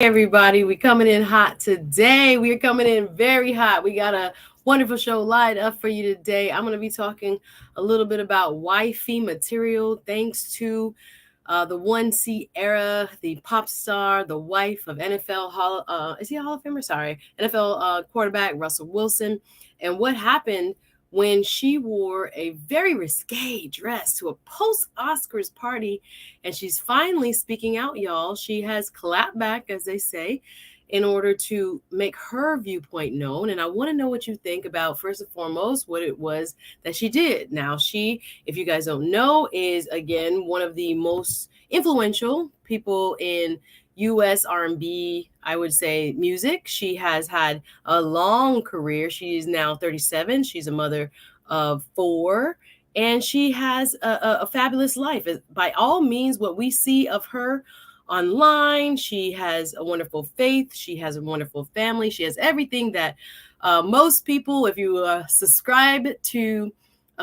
Everybody, we coming in hot today. We're coming in very hot. We got a wonderful show lined up for you today. I'm going to be talking a little bit about wifey material thanks to the one CIARA, the pop star, the wife of NFL is he a Hall of Famer? Sorry, NFL quarterback Russell Wilson, and what happened when she wore a very risque dress to a post-Oscars party, and she's finally speaking out, y'all. She has clapped back, as they say, in order to make her viewpoint known. And I want to know what you think about, first and foremost, what it was that she did. Now, she, if you guys don't know, is again one of the most influential people in US R&B, I would say, music. She has had a long career. She's now 37. She's a mother of four, and she has a fabulous life. By all means, what we see of her online, she has a wonderful faith. She has a wonderful family. She has everything that most people, if you subscribe to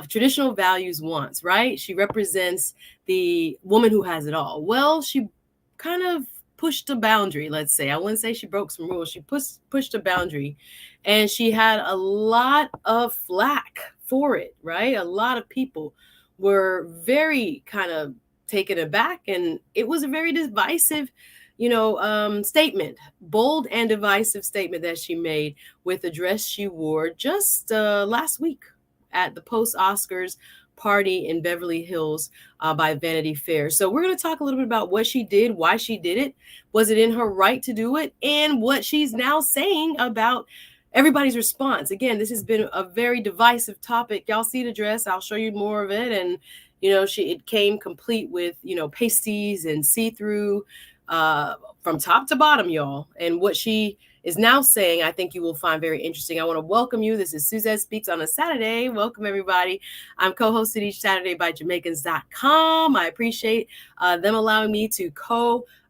traditional values, wants, right? She represents the woman who has it all. Well, she kind of pushed a boundary, let's say. I wouldn't say she broke some rules. She pushed a boundary, and she had a lot of flack for it, right? A lot of people were very kind of taken aback, and it was a very divisive, statement, bold and divisive statement that she made with the dress she wore just last week at the post-Oscars party in Beverly Hills by Vanity Fair. So we're going to talk a little bit about what she did, why she did it, was it in her right to do it, and what she's now saying about everybody's response. Again, this has been a very divisive topic. Y'all see the dress. I'll show you more of it. And, it came complete with, pasties and see-through from top to bottom, y'all. And what she is now saying, I think you will find very interesting. I want to welcome you. This is Suzette Speaks on a Saturday. Welcome, everybody. I'm co-hosted each Saturday by Jamaicans.com. I appreciate them allowing me to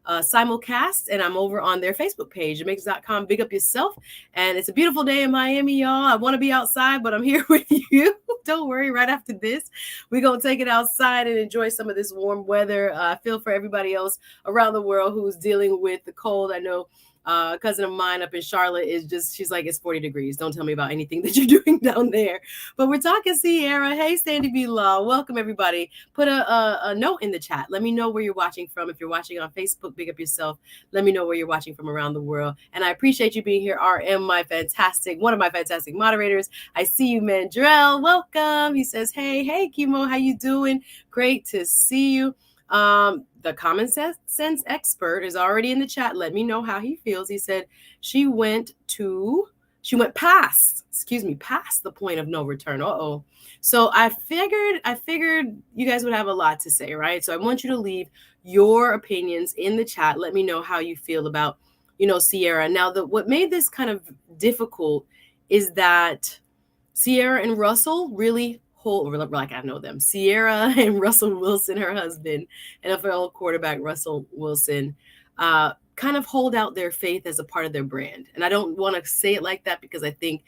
simulcast, and I'm over on their Facebook page, Jamaicans.com. Big up yourself. And it's a beautiful day in Miami, y'all. I want to be outside, but I'm here with you. Don't worry. Right after this, we're going to take it outside and enjoy some of this warm weather. I feel for everybody else around the world who's dealing with the cold. I know a cousin of mine up in Charlotte she's like, it's 40 degrees. Don't tell me about anything that you're doing down there. But we're talking CIARA. Hey, Sandy B. Law. Welcome, everybody. Put a note in the chat. Let me know where you're watching from. If you're watching on Facebook, big up yourself. Let me know where you're watching from around the world. And I appreciate you being here. RM, one of my fantastic moderators. I see you, Mandrell. Welcome. He says, hey, Kimo, how you doing? Great to see you. The common sense expert is already in the chat. Let me know how he feels. He said she went past the point of no return. So I figured you guys would have a lot to say, right? So I want you to leave your opinions in the chat. Let me know how you feel about, CIARA. Now, what made this kind of difficult is that CIARA and Russell really like I know them. CIARA and Russell Wilson, her husband, NFL quarterback Russell Wilson, kind of hold out their faith as a part of their brand. And I don't want to say it like that because I think,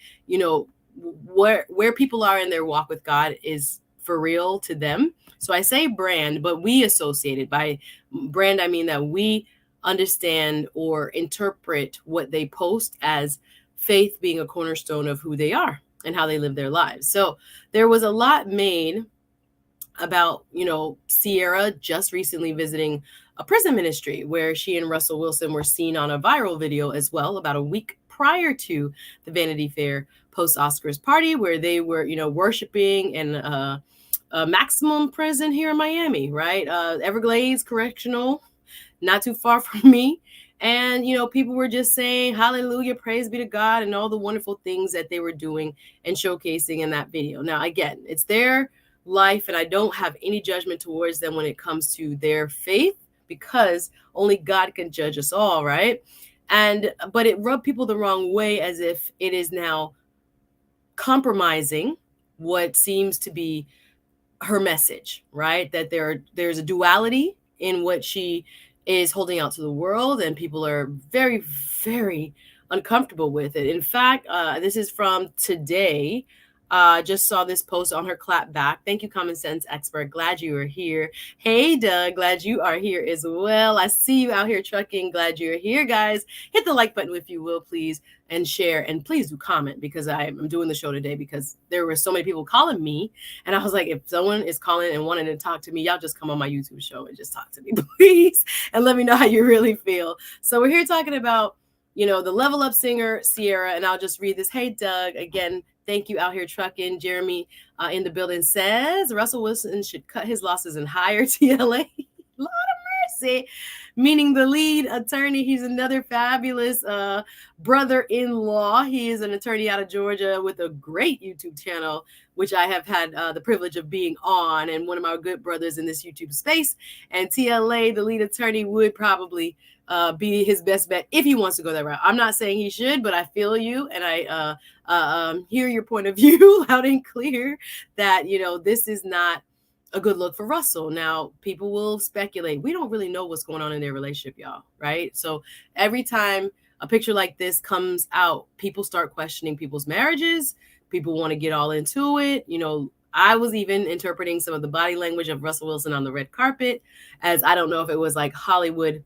where people are in their walk with God is for real to them. So I say brand, but we associate it. By brand, I mean that we understand or interpret what they post as faith being a cornerstone of who they are and how they live their lives. So there was a lot made about, CIARA just recently visiting a prison ministry where she and Russell Wilson were seen on a viral video as well about a week prior to the Vanity Fair post-Oscars party where they were, worshiping in a maximum prison here in Miami, right? Everglades Correctional, not too far from me. And, people were just saying, hallelujah, praise be to God, and all the wonderful things that they were doing and showcasing in that video. Now, again, it's their life, and I don't have any judgment towards them when it comes to their faith, because only God can judge us all, right? But it rubbed people the wrong way, as if it is now compromising what seems to be her message, right? That there's a duality in what she is holding out to the world, and people are very, very uncomfortable with it. In fact, this is from today. Just saw this post on her clap back. Thank you, Common Sense Expert. Glad you are here. Hey, Doug. Glad you are here as well. I see you out here trucking. Glad you're here, guys. Hit the like button if you will, please, and share. And please do comment, because I'm doing the show today because there were so many people calling me. And I was like, if someone is calling and wanting to talk to me, y'all just come on my YouTube show and just talk to me, please. And let me know how you really feel. So we're here talking about, the Level Up singer, CIARA. And I'll just read this. Hey, Doug. Again, thank you out here trucking. Jeremy in the building says Russell Wilson should cut his losses and hire TLA. Lord of mercy. Meaning the lead attorney. He's another fabulous brother-in-law. He is an attorney out of Georgia with a great YouTube channel, which I have had the privilege of being on, and one of my good brothers in this YouTube space. And TLA, the lead attorney, would probably be his best bet if he wants to go that route. I'm not saying he should, but I feel you, and I hear your point of view loud and clear that, this is not a good look for Russell. Now, people will speculate. We don't really know what's going on in their relationship, y'all, right? So every time a picture like this comes out, people start questioning people's marriages. People want to get all into it. I was even interpreting some of the body language of Russell Wilson on the red carpet, as I don't know if it was like Hollywood,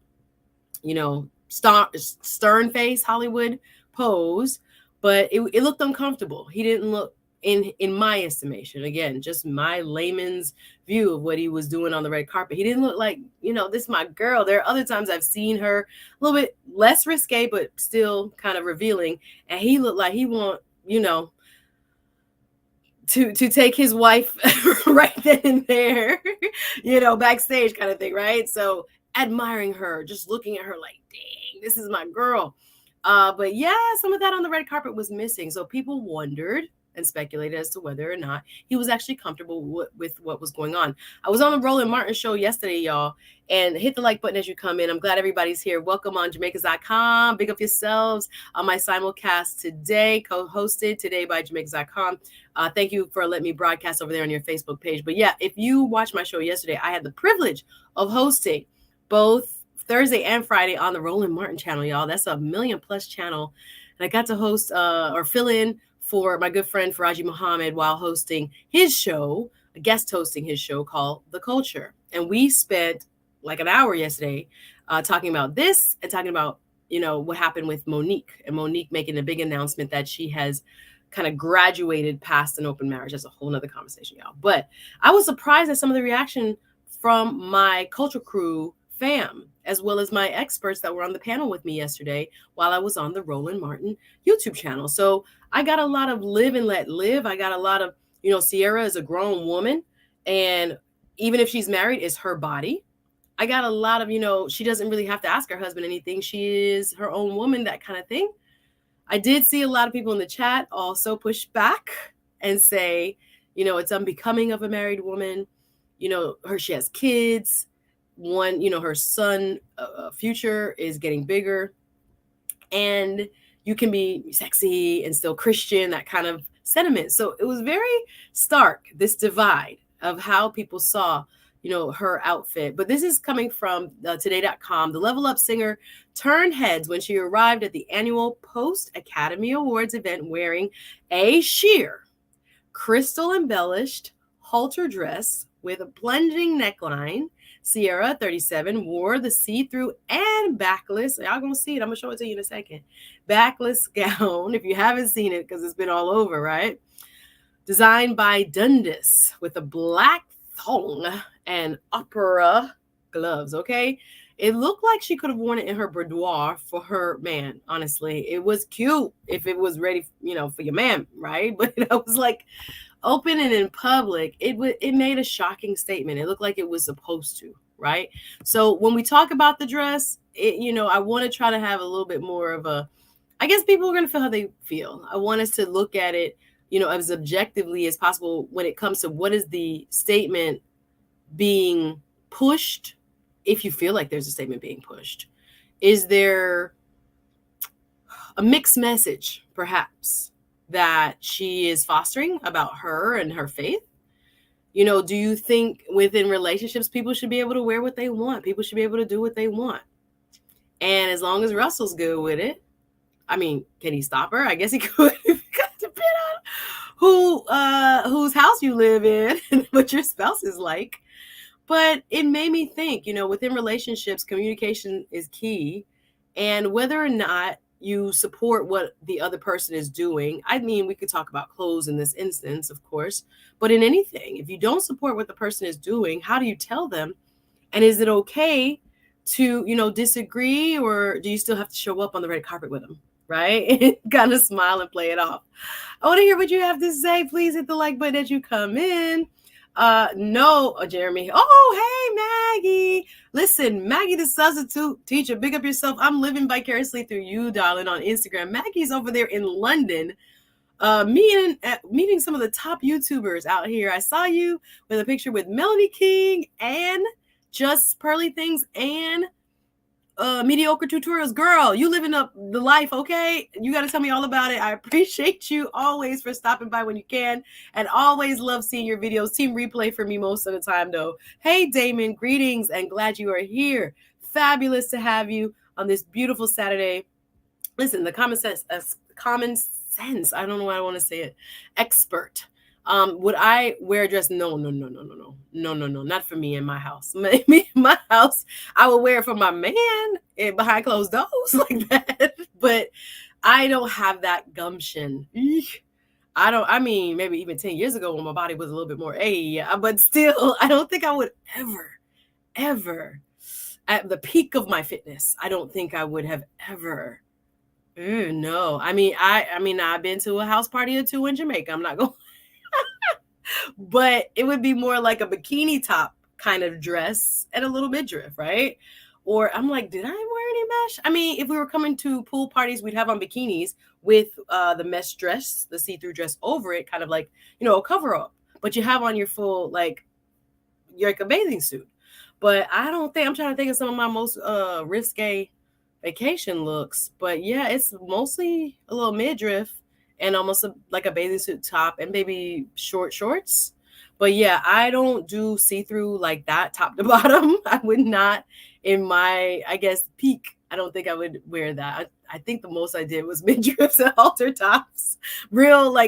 stern face Hollywood pose, but it looked uncomfortable. He didn't look, in my estimation, again, just my layman's view of what he was doing on the red carpet, he didn't look like, this is my girl. There are other times I've seen her a little bit less risque, but still kind of revealing. And he looked like he want, to take his wife right then and there, backstage kind of thing, right? So admiring her, just looking at her like, dang, this is my girl. But yeah, some of that on the red carpet was missing. So people wondered and speculated as to whether or not he was actually comfortable with what was going on. I was on the Roland Martin show yesterday, y'all, and hit the like button as you come in. I'm glad everybody's here. Welcome on Jamaicans.com. Big up yourselves on my simulcast today, co-hosted today by Jamaicans.com. Thank you for letting me broadcast over there on your Facebook page. But yeah, if you watched my show yesterday, I had the privilege of hosting both Thursday and Friday on the Roland Martin channel, y'all. That's a 1 million+ channel. And I got to host or fill in for my good friend Faraji Muhammad while hosting his show, guest hosting his show called The Culture. And we spent like an hour yesterday talking about this and talking about, what happened with Monique, and Monique making a big announcement that she has kind of graduated past an open marriage. That's a whole nother conversation, y'all. But I was surprised at some of the reaction from my Culture Crew fam, as well as my experts that were on the panel with me yesterday while I was on the Roland Martin YouTube channel. So I got a lot of live and let live. I got a lot of, CIARA is a grown woman, and even if she's married, it's her body. I got a lot of, she doesn't really have to ask her husband anything. She is her own woman, that kind of thing. I did see a lot of people in the chat also push back and say, it's unbecoming of a married woman. She has kids. One, her son future is getting bigger, and you can be sexy and still Christian, that kind of sentiment. So it was very stark, this divide of how people saw, her outfit. But this is coming from today.com. The Level Up singer turned heads when she arrived at the annual Post Academy Awards event wearing a sheer, crystal embellished halter dress with a plunging neckline. CIARA, 37, wore the see-through and backless, y'all gonna see it, I'm gonna show it to you in a second, backless gown, if you haven't seen it, because it's been all over, right? Designed by Dundas, with a black thong and opera gloves, okay? It looked like she could have worn it in her boudoir for her man, honestly. It was cute if it was ready, for your man, right? But I was like, open and in public, it made a shocking statement. It looked like it was supposed to, right? So when we talk about the dress, I want to try to have a little bit more of a, I guess people are going to feel how they feel. I want us to look at it, as objectively as possible when it comes to what is the statement being pushed. If you feel like there's a statement being pushed, is there a mixed message, perhaps, that she is fostering about her and her faith? Do you think within relationships, people should be able to wear what they want? People should be able to do what they want. And as long as Russell's good with it, I mean, can he stop her? I guess he could. If he got to pin on whose house you live in and what your spouse is like. But it made me think, within relationships, communication is key. And whether or not you support what the other person is doing, I mean, we could talk about clothes in this instance, of course, but in anything, if you don't support what the person is doing, how do you tell them? And is it okay to, disagree, or do you still have to show up on the red carpet with them? Right? Kind of smile and play it off. I want to hear what you have to say. Please hit the like button as you come in. No, Jeremy. Oh, hey, Maggie. Listen, Maggie, the substitute teacher, big up yourself. I'm living vicariously through you, darling, on Instagram. Maggie's over there in London, meeting some of the top YouTubers out here. I saw you with a picture with Melanie King and Just Pearly Things and Mediocre Tutorials. Girl, you living up the life, okay? You got to tell me all about it. I appreciate you always for stopping by when you can, and always love seeing your videos. Team replay for me most of the time, though. Hey, Damon, greetings, and glad you are here. Fabulous to have you on this beautiful Saturday. Listen, the common sense, I don't know why I want to say it, expert. Would I wear a dress? No, not for me in my house. Maybe in my house, I would wear it for my man behind closed doors like that. But I don't have that gumption. I mean, maybe even 10 years ago when my body was a little bit more, but still, I don't think I would ever, at the peak of my fitness, I don't think I would have ever. No, I mean, I've been to a house party or two in Jamaica. I'm not going. But it would be more like a bikini top kind of dress and a little midriff, right? Or I'm like, did I wear any mesh? I mean, if we were coming to pool parties, we'd have on bikinis with the mesh dress, the see-through dress over it, kind of like, a cover up. But you have on your full, you're like a bathing suit. But I'm trying to think of some of my most risque vacation looks. But yeah, it's mostly a little midriff and almost like a bathing suit top and maybe short shorts. But yeah, I don't do see-through like that top to bottom. I would not in my, I guess, peak. I don't think I would wear that. I think the most I did was midriffs and halter tops, real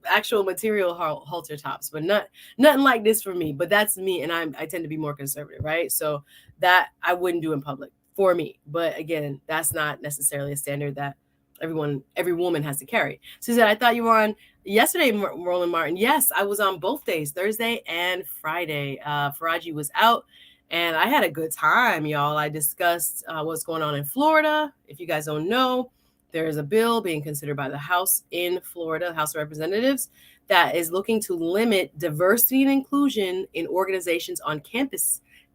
actual material halter tops, but nothing like this for me. But that's me, and I tend to be more conservative, right? So that I wouldn't do in public for me. But again, that's not necessarily a standard that every woman has to carry. Suzette, I thought you were on yesterday, Roland Martin. Yes, I was on both days, Thursday and Friday. Faraji was out, and I had a good time, y'all. I discussed what's going on in Florida. If you guys don't know, there is a bill being considered by the House in Florida, House of Representatives, that is looking to limit diversity and inclusion in organizations on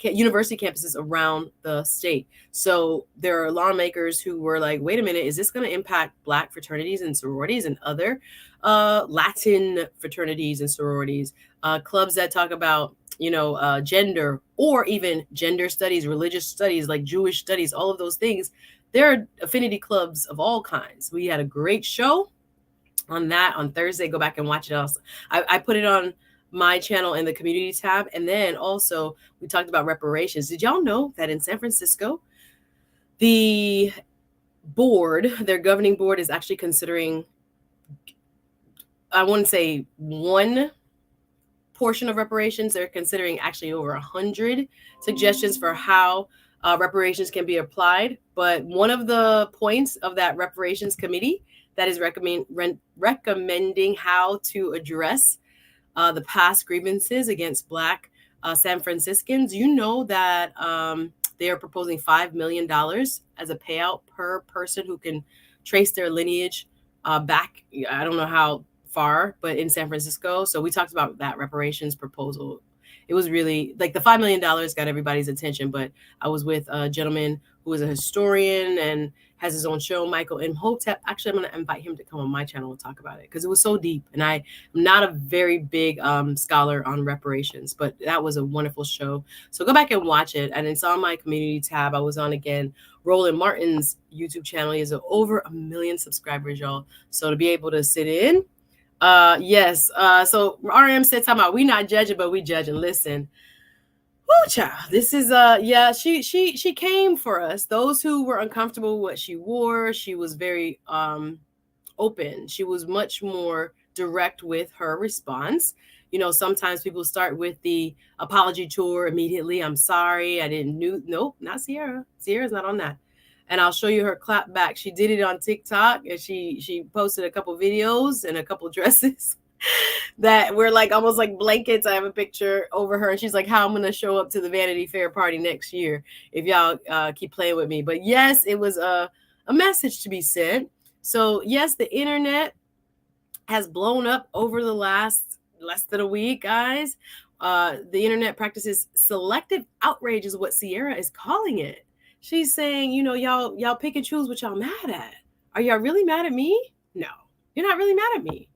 university campuses around the state. So there are lawmakers who were like, wait a minute, is this going to impact Black fraternities and sororities and other Latin fraternities and sororities, clubs that talk about, gender, or even gender studies, religious studies, like Jewish studies, all of those things. There are affinity clubs of all kinds. We had a great show on that on Thursday. Go back and watch it. Also, I put it on my channel in the community tab. And then also we talked about reparations. Did y'all know that in San Francisco, the board, their governing board, is actually considering, I wouldn't say one portion of reparations. They're considering actually over 100 suggestions for how reparations can be applied. But one of the points of that reparations committee that is recommending how to address the past grievances against Black San Franciscans, that they are proposing $5 million as a payout per person who can trace their lineage back. I don't know how far, but in San Francisco. So we talked about that reparations proposal. It was really the $5 million got everybody's attention, but I was with a gentleman who is a historian and has his own show, Michael Imhotep. Actually, I'm going to invite him to come on my channel and talk about it because it was so deep. And I'm not a very big scholar on reparations, but that was a wonderful show. So go back and watch it. And it's on my community tab. I was on again, Roland Martin's YouTube channel. He has over 1 million subscribers, y'all. So to be able to sit in, yes. So RM said, talking about we not judging, but we judging. Listen. Oh, child, this is she came for us. Those who were uncomfortable with what she wore, she was very open. She was much more direct with her response. Sometimes people start with the apology tour immediately. I'm sorry, I didn't know. Nope, not Ciara. Ciara's not on that. And I'll show you her clap back. She did it on TikTok, and she posted a couple videos and a couple dresses that were like almost like blankets. I have a picture over her, and she's like, how I'm gonna show up to the Vanity Fair party next year if y'all keep playing with me. But yes, it was a message to be sent. So yes, the internet has blown up over the last less than a week, guys. The internet practices selective outrage is what Ciara is calling it. She's saying, y'all pick and choose what y'all mad at. Are y'all really mad at me? No, you're not really mad at me.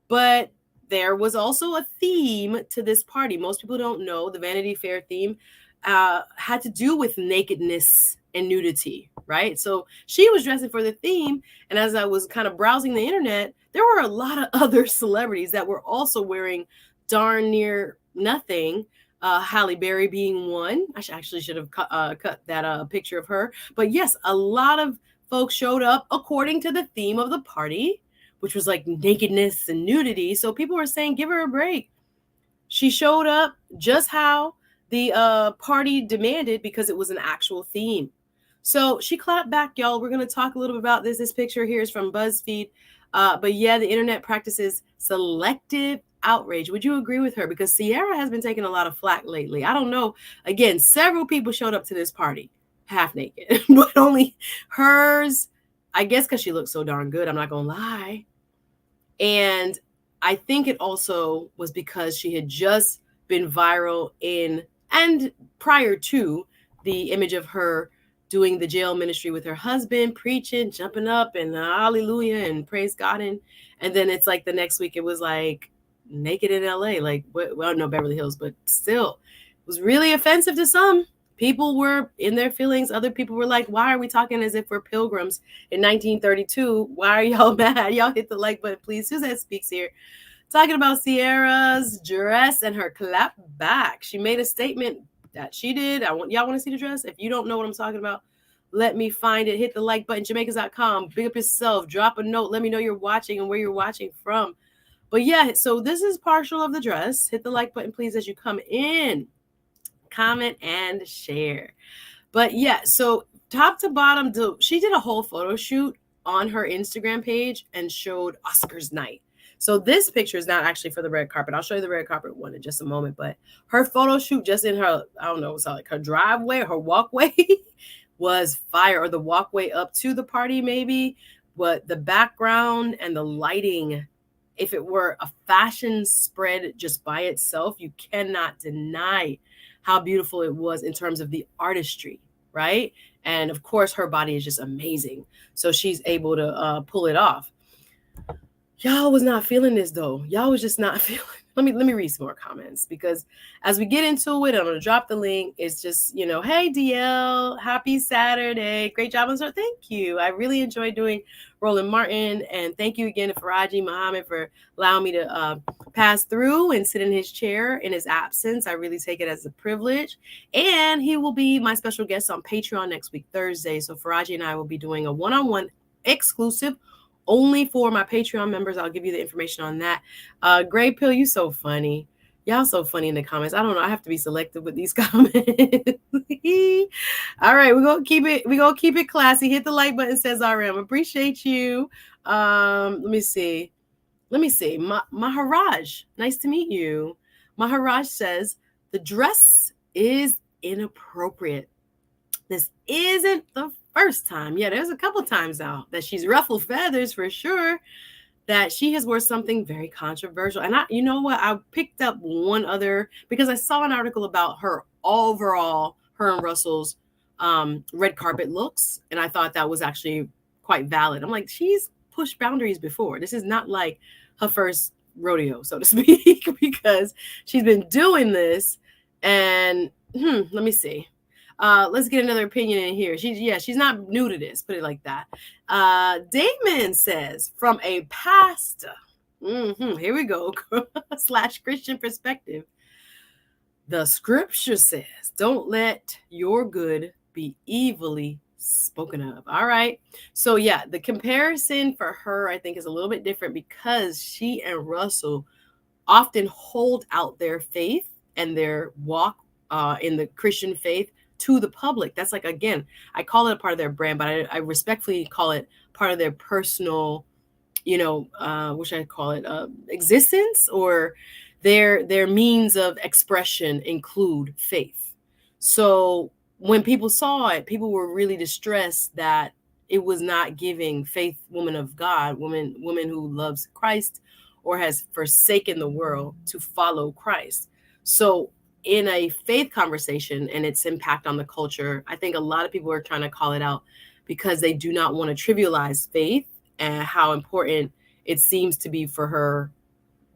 But there was also a theme to this party. Most people don't know the Vanity Fair theme had to do with nakedness and nudity, right? So she was dressing for the theme. And as I was kind of browsing the internet, there were a lot of other celebrities that were also wearing darn near nothing. Halle Berry being one. I actually should have cut that picture of her. But yes, a lot of folks showed up according to the theme of the party, which was like nakedness and nudity. So people were saying, give her a break. She showed up just how the party demanded because it was an actual theme. So she clapped back, y'all. We're going to talk a little bit about this. This picture here is from BuzzFeed. But yeah, the internet practices selective outrage. Would you agree with her? Because Ciara has been taking a lot of flack lately. I don't know. Again, several people showed up to this party half naked, but only hers, I guess because she looked so darn good. I'm not going to lie. And I think it also was because she had just been viral and prior to the image of her doing the jail ministry with her husband, preaching, jumping up and hallelujah and praise God. And then it's like the next week it was like naked in LA, like, well, no, Beverly Hills, but still it was really offensive to some. People were in their feelings. Other people were like, why are we talking as if we're pilgrims in 1932? Why are y'all mad? Y'all hit the like button, please. SuzetteSpeaks here. Talking about Ciara's dress and her clap back. She made a statement that she did. Y'all want to see the dress? If you don't know what I'm talking about, let me find it. Hit the like button, Jamaicans.com. Big up yourself. Drop a note. Let me know you're watching and where you're watching from. But yeah, so this is partial of the dress. Hit the like button, please, as you come in. Comment and share. But yeah, so top to bottom, she did a whole photo shoot on her Instagram page and showed Oscars night. So this picture is not actually for the red carpet. I'll show you the red carpet one in just a moment. But her photo shoot just in her, I don't know, it's like her driveway, her walkway was fire, or the walkway up to the party maybe. But the background and the lighting, if it were a fashion spread just by itself, you cannot deny how beautiful it was in terms of the artistry, right? And of course, her body is just amazing. So she's able to pull it off. Y'all was not feeling this though. Y'all was just not feeling. Let me read some more comments, because as we get into it, I'm gonna drop the link. It's just, hey DL, happy Saturday. Great job on sir. Thank you. I really enjoyed doing Roland Martin. And thank you again to Faraji Muhammad for allowing me to pass through and sit in his chair in his absence. I really take it as a privilege. And he will be my special guest on Patreon next week, Thursday. So Faraji and I will be doing a one-on-one exclusive only for my Patreon members. I'll give you the information on that. Gray Pill, you so funny. Y'all so funny in the comments. I don't know. I have to be selective with these comments. All right, we're gonna keep it classy. Hit the like button, says RM. Appreciate you. Let me see. Maharaj, nice to meet you. Maharaj says the dress is inappropriate. This isn't the first time. Yeah, there's a couple times now that she's ruffled feathers for sure, that she has worn something very controversial. And you know what? I picked up one other, because I saw an article about her overall, her and Russell's red carpet looks. And I thought that was actually quite valid. I'm like, she's pushed boundaries before. This is not like her first rodeo, so to speak, because she's been doing this. And let me see. Let's get another opinion in here. She's not new to this, put it like that. Damon says, from a pastor, here we go, / Christian perspective, the scripture says, don't let your good be evilly spoken of. All right. So yeah, the comparison for her, I think, is a little bit different because she and Russell often hold out their faith and their walk in the Christian faith to the public. That's like, again, I call it a part of their brand, but I respectfully call it part of their personal, what should I call it, existence, or their means of expression include faith. So when people saw it, people were really distressed that it was not giving faith woman of God, woman who loves Christ or has forsaken the world to follow Christ. So in a faith conversation and its impact on the culture, I think a lot of people are trying to call it out because they do not want to trivialize faith and how important it seems to be for her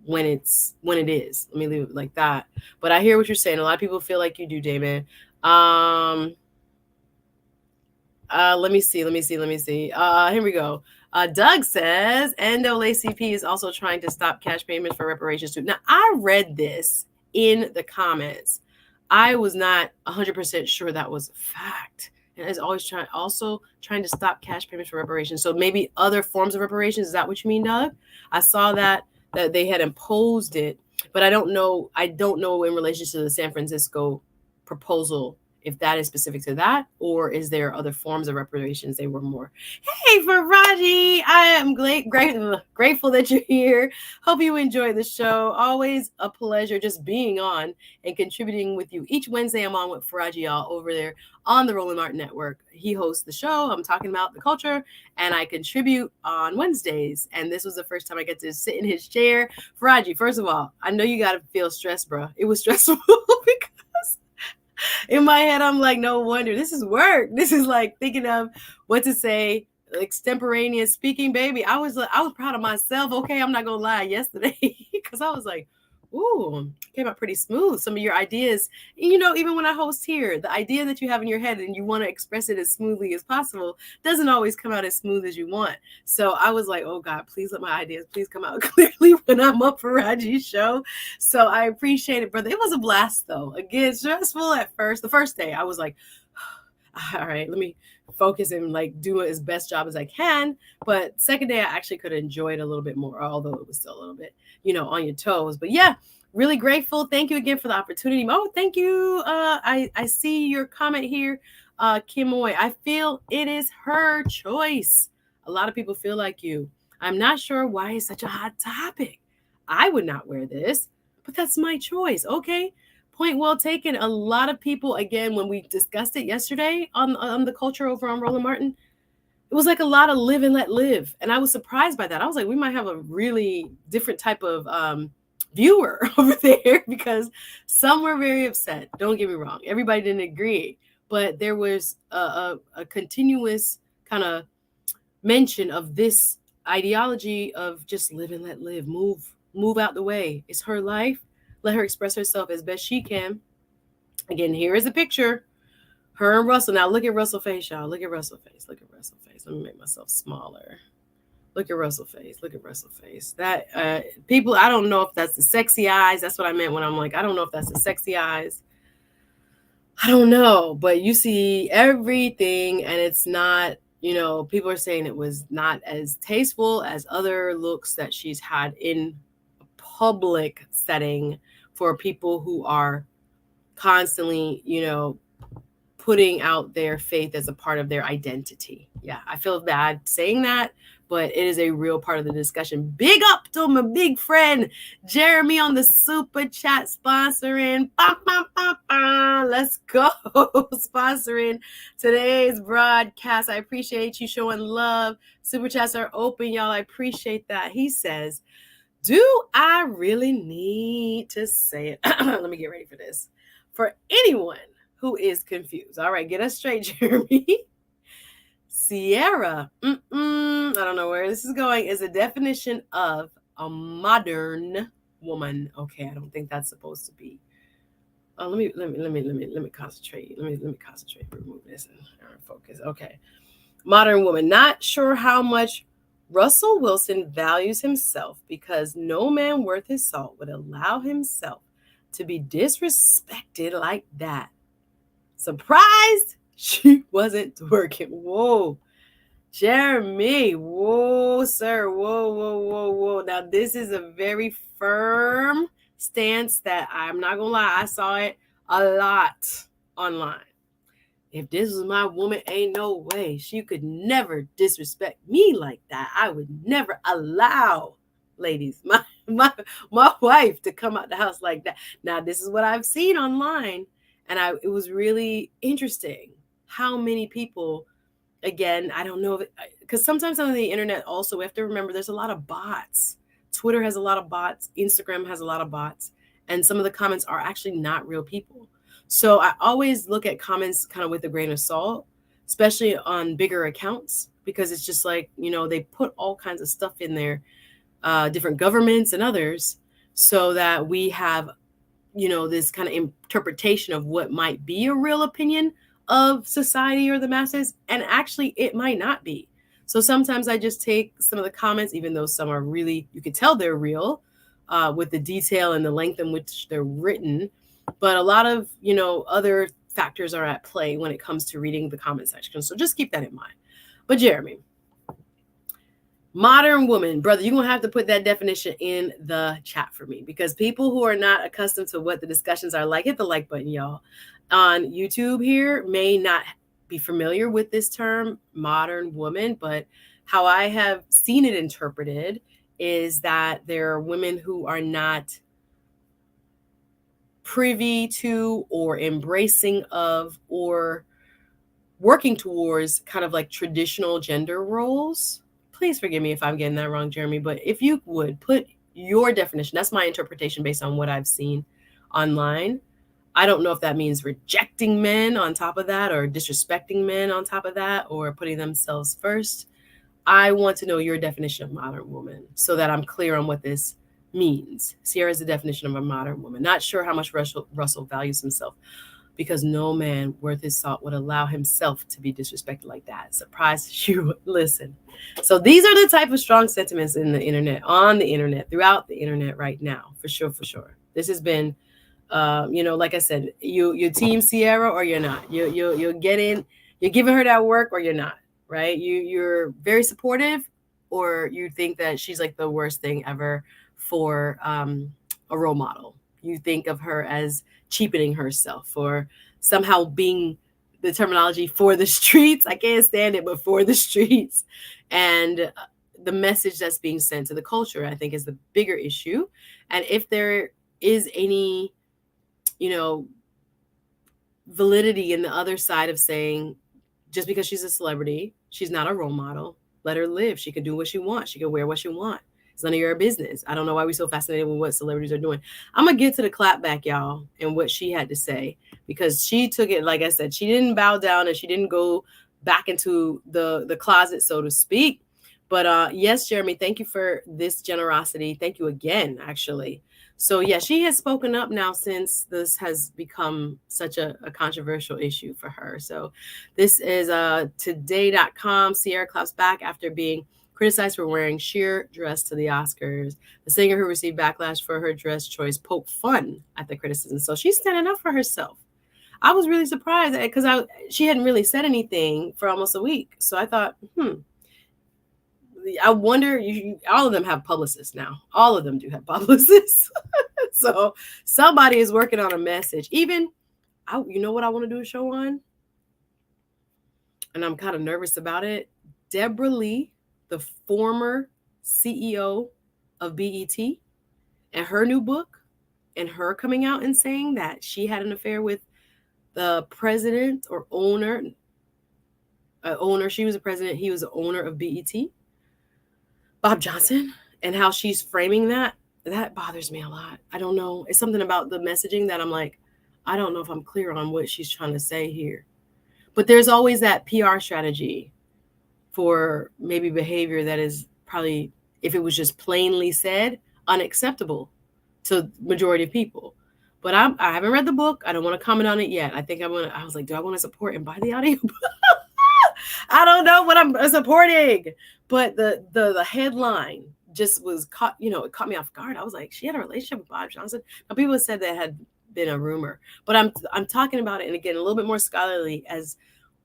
when it is. Let me leave it like that. But I hear what you're saying. A lot of people feel like you do, Damon. Let me see. Here we go. Doug says NAACP is also trying to stop cash payments for reparations too. Now, I read this in the comments. I was not 100% sure that was a fact. And is always trying to stop cash payments for reparations. So maybe other forms of reparations. Is that what you mean, Doug? I saw that they had imposed it, but I don't know in relation to the San Francisco proposal if that is specific to that, or is there other forms of reparations they were more. Hey, Faraji, I am grateful that you're here. Hope you enjoy the show. Always a pleasure just being on and contributing with you. Each Wednesday, I'm on with Faraji, y'all, over there on the Roland Martin Network. He hosts the show. I'm talking about the culture, and I contribute on Wednesdays. And this was the first time I get to sit in his chair. Faraji, first of all, I know you got to feel stressed, bro. It was stressful because in my head, I'm like, no wonder. This is work. This is like thinking of what to say, extemporaneous speaking, baby. I was proud of myself. Okay, I'm not gonna lie. Yesterday, because I was like, ooh, came out pretty smooth. Some of your ideas, even when I host here, the idea that you have in your head and you want to express it as smoothly as possible doesn't always come out as smooth as you want. So I was like, oh God, please let my ideas please come out clearly when I'm up for Raji's show. So I appreciate it, brother. It was a blast though. Again, stressful at first. The first day I was like, all right, let me focus and like do as best job as I can. But second day, I actually could enjoy it a little bit more, although it was still a little bit, on your toes. But yeah, really grateful. Thank you again for the opportunity. Oh, thank you. I see your comment here, Kim Moy. I feel it is her choice. A lot of people feel like you. I'm not sure why it's such a hot topic. I would not wear this, but that's my choice. Okay. Point well taken. A lot of people, again, when we discussed it yesterday on the culture over on Roland Martin, it was like a lot of live and let live. And I was surprised by that. I was like, we might have a really different type of viewer over there because some were very upset. Don't get me wrong. Everybody didn't agree. But there was a continuous kind of mention of this ideology of just live and let live. Move out the way. It's her life. Let her express herself as best she can. Again, here is a picture. Her and Russell. Now look at Russell's face, y'all. Look at Russell's face. Look at Russell's face. Let me make myself smaller. Look at Russell's face. Look at Russell's face. That people, I don't know if that's the sexy eyes. That's what I meant when I'm like, I don't know if that's the sexy eyes. I don't know. But you see everything, and it's not, people are saying it was not as tasteful as other looks that she's had in a public setting for people who are constantly, putting out their faith as a part of their identity. Yeah, I feel bad saying that, but it is a real part of the discussion. Big up to my big friend, Jeremy on the super chat sponsoring. Bah, bah, bah, bah. Let's go. Sponsoring today's broadcast. I appreciate you showing love. Super chats are open, y'all. I appreciate that. He says, do I really need to say it? Let me get ready for this. For anyone who is confused. All right, get us straight, Jeremy. CIARA, I don't know where this is going, is a definition of a modern woman. Okay, I don't think that's supposed to be. Let me concentrate. Let me concentrate. Remove this and focus. Okay, modern woman. Not sure how much Russell Wilson values himself because no man worth his salt would allow himself to be disrespected like that. Surprised? She wasn't twerking. Whoa. Jeremy. Whoa, sir. Whoa. Now, this is a very firm stance that I'm not going to lie. I saw it a lot online. If this was my woman, ain't no way. She could never disrespect me like that. I would never allow, ladies, my wife to come out the house like that. Now, this is what I've seen online, and it was really interesting how many people, again, I don't know, because sometimes on the internet also, we have to remember there's a lot of bots. Twitter has a lot of bots. Instagram has a lot of bots. And some of the comments are actually not real people. So I always look at comments kind of with a grain of salt, especially on bigger accounts, because it's just like, they put all kinds of stuff in there, different governments and others, so that we have, this kind of interpretation of what might be a real opinion of society or the masses. And actually, it might not be. So sometimes I just take some of the comments, even though some are really, you can tell they're real with the detail and the length in which they're written. But a lot of, other factors are at play when it comes to reading the comment section. So just keep that in mind. But Jeremy, modern woman, brother, you're going to have to put that definition in the chat for me, because people who are not accustomed to what the discussions are like, hit the like button, y'all. On YouTube here may not be familiar with this term, modern woman, but how I have seen it interpreted is that there are women who are not privy to or embracing of or working towards kind of like traditional gender roles. Please forgive me if I'm getting that wrong, Jeremy, but if you would put your definition, that's my interpretation based on what I've seen online. I don't know if that means rejecting men on top of that, or disrespecting men on top of that, or putting themselves first. I want to know your definition of modern woman so that I'm clear on what this means. CIARA is the definition of a modern woman. Not sure how much Russell values himself, because no man worth his salt would allow himself to be disrespected like that. Surprise you. Listen. So these are the type of strong sentiments in the internet, on the internet, throughout the internet right now, for sure. This has been, like I said, you team CIARA or you're not. You're giving her that work or you're not, right? You're very supportive, or you think that she's like the worst thing ever for a role model. You think of her as cheapening herself, or somehow being the terminology for the streets. I can't stand it, but for the streets. And the message that's being sent to the culture, I think, is the bigger issue. And if there is any, validity in the other side of saying, just because she's a celebrity, she's not a role model, let her live. She can do what she wants. She can wear what she wants. It's none of your business. I don't know why we're so fascinated with what celebrities are doing. I'm going to get to the clap back, y'all, and what she had to say, because she took it, like I said, she didn't bow down and she didn't go back into the closet, so to speak. But yes, Jeremy, thank you for this generosity. Thank you again, actually. So yeah, she has spoken up now since this has become such a controversial issue for her. So this is today.com. CIARA claps back after being criticized for wearing sheer dress to the Oscars. The singer, who received backlash for her dress choice, poked fun at the criticism. So she's standing up for herself. I was really surprised because she hadn't really said anything for almost a week. So I thought, I wonder, all of them have publicists now. All of them do have publicists. So somebody is working on a message. Even, you know what I want to do a show on? And I'm kind of nervous about it. Deborah Lee, the former CEO of BET, and her new book, and her coming out and saying that she had an affair with the president or owner. She was a president. He was the owner of BET. Bob Johnson, and how she's framing that bothers me a lot. I don't know. It's something about the messaging that I'm like, I don't know if I'm clear on what she's trying to say here. But there's always that PR strategy for maybe behavior that is probably, if it was just plainly said, unacceptable to the majority of people. But I haven't read the book. I don't want to comment on it yet. I think I was like, do I want to support and buy the audiobook? I don't know what I'm supporting. But the headline just was caught, it caught me off guard. I was like, she had a relationship with Bob Johnson. Now, people said that had been a rumor, but I'm talking about it, and again, a little bit more scholarly, as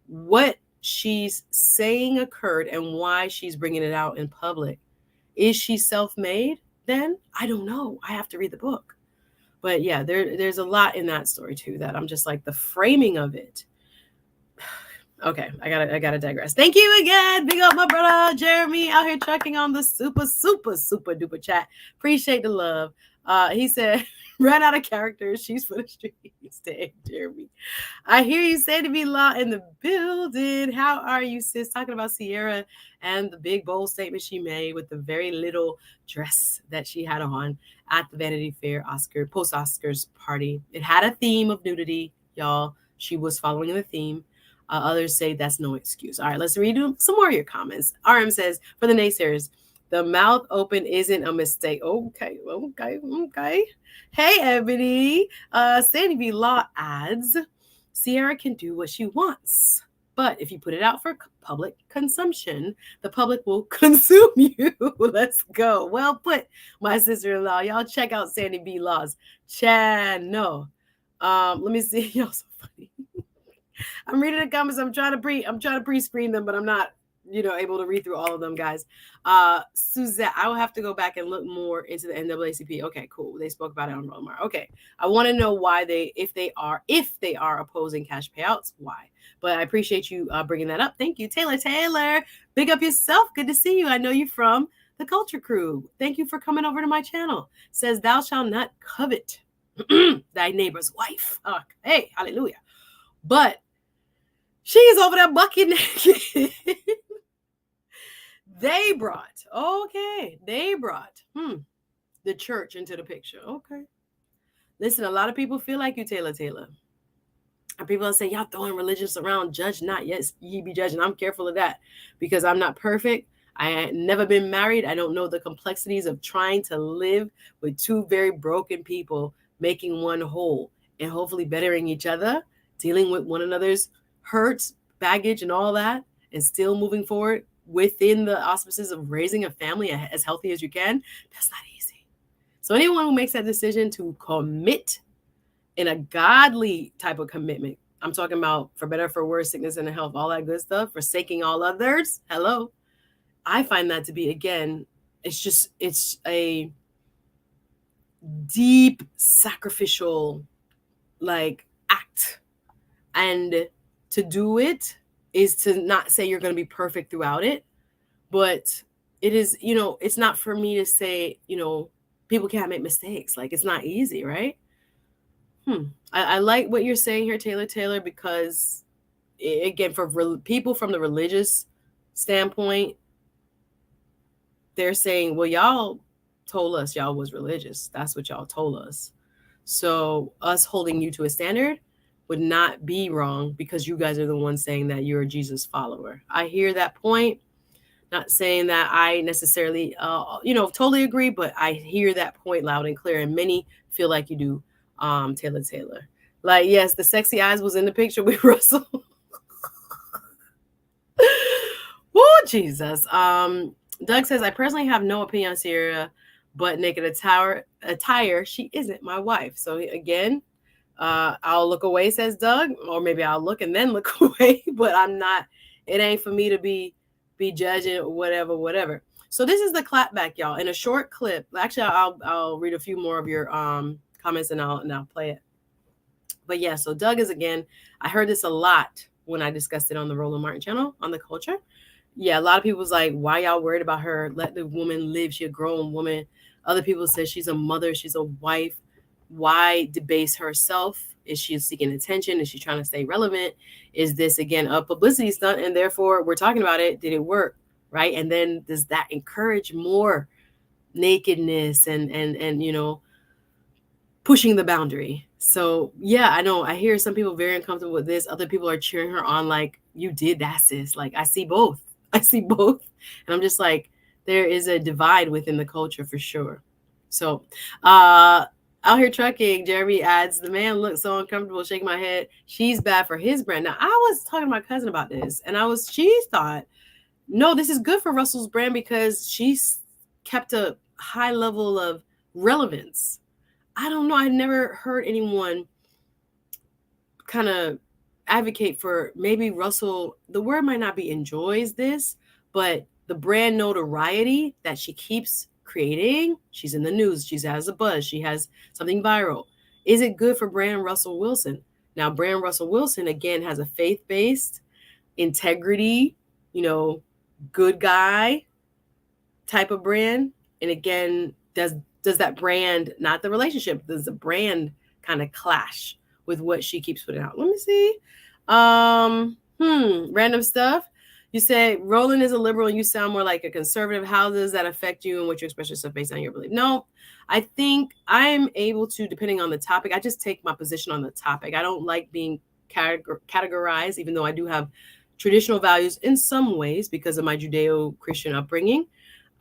what she's saying occurred and why she's bringing it out in public. Is she self-made then? I don't know. I have to read the book. But yeah, there's a lot in that story too that I'm just like the framing of it. Okay, I gotta digress. Thank you again. Big up my brother Jeremy out here trucking on the super duper chat. Appreciate the love. He said, ran out of characters. She's for the streets. Dang, Jeremy. I hear you say to be law in the building. How are you, sis? Talking about CIARA and the big bold statement she made with the very little dress that she had on at the Vanity Fair post-Oscars party. It had a theme of nudity, y'all. She was following the theme. Others say that's no excuse. All right, let's read some more of your comments. RM says, for the naysayers, the mouth open isn't a mistake. Okay. Hey, Ebony. Sandy B. Law adds, CIARA can do what she wants. But if you put it out for public consumption, the public will consume you. Let's go. Well put, my sister-in-law. Y'all check out Sandy B. Law's channel. Let me see. Y'all so funny. I'm reading the comments. I'm trying to pre-screen them, but I'm not, able to read through all of them, guys. Suzette, I will have to go back and look more into the NAACP. Okay, cool. They spoke about it on Romar. Okay, I want to know why if they are opposing cash payouts, why? But I appreciate you bringing that up. Thank you, Taylor. Big up yourself. Good to see you. I know you from the Culture Crew. Thank you for coming over to my channel. Says, thou shalt not covet thy neighbor's wife. Hey, hallelujah. But she is over there bucket naked. They brought the church into the picture. Okay. Listen, a lot of people feel like you, Taylor. And people say, y'all throwing religious around, judge not. Yes, ye be judging. I'm careful of that because I'm not perfect. I had never been married. I don't know the complexities of trying to live with two very broken people, making one whole and hopefully bettering each other, dealing with one another's hurts, baggage, and all that, and still moving forward within the auspices of raising a family as healthy as you can. That's not easy. So anyone who makes that decision to commit in a godly type of commitment, I'm talking about for better, for worse, sickness and health, all that good stuff, forsaking all others. Hello. I find that to be, again, it's a deep sacrificial act. And to do it is to not say you're going to be perfect throughout it, but it is, it's not for me to say, people can't make mistakes. It's not easy, right? I like what you're saying here, Taylor, because again, for people from the religious standpoint, they're saying, well, y'all told us y'all was religious. That's what y'all told us. So us holding you to a standard would not be wrong because you guys are the ones saying that you're a Jesus follower. I hear that point. Not saying that I necessarily, totally agree, but I hear that point loud and clear. And many feel like you do, Taylor. Yes, the sexy eyes was in the picture with Russell. Oh, Jesus. Doug says, I personally have no opinion on CIARA, but naked attire, she isn't my wife. So again, I'll look away, says Doug, or maybe I'll look and then look away, but I'm not, it ain't for me to be judging whatever. So this is the clap back, y'all. In a short clip, actually, I'll read a few more of your comments and I'll play it. But yeah, so Doug is, again, I heard this a lot when I discussed it on the Roland Martin channel on the Culture. Yeah, a lot of people was like, why y'all worried about her? Let the woman live. She's a grown woman. Other people said she's a mother. She's a wife. Why debase herself? Is she seeking attention? Is she trying to stay relevant? Is this, again, a publicity stunt? And therefore, we're talking about it. Did it work? Right? And then does that encourage more nakedness and pushing the boundary? So, yeah, I know. I hear some people very uncomfortable with this. Other people are cheering her on like, you did that, sis. I see both. And I'm just like, there is a divide within the culture for sure. So, out here trucking, Jeremy adds, the man looks so uncomfortable, shaking my head. She's bad for his brand. Now, I was talking to my cousin about this, and she thought, no, this is good for Russell's brand because she's kept a high level of relevance. I don't know. I never heard anyone kind of advocate for maybe Russell, the word might not be enjoys this, but the brand notoriety that she keeps creating, she's in the news, she has a buzz, she has something viral. Is it good for brand Russell Wilson? Now, brand Russell Wilson, again, has a faith-based integrity, good guy type of brand. And again, does that brand, not the relationship, does the brand kind of clash with what she keeps putting out? Let me see. Random stuff. You say Roland is a liberal and you sound more like a conservative. How does that affect you and what you express yourself based on your belief? No, I think I'm able to, depending on the topic, I just take my position on the topic. I don't like being categorized, even though I do have traditional values in some ways because of my Judeo-Christian upbringing.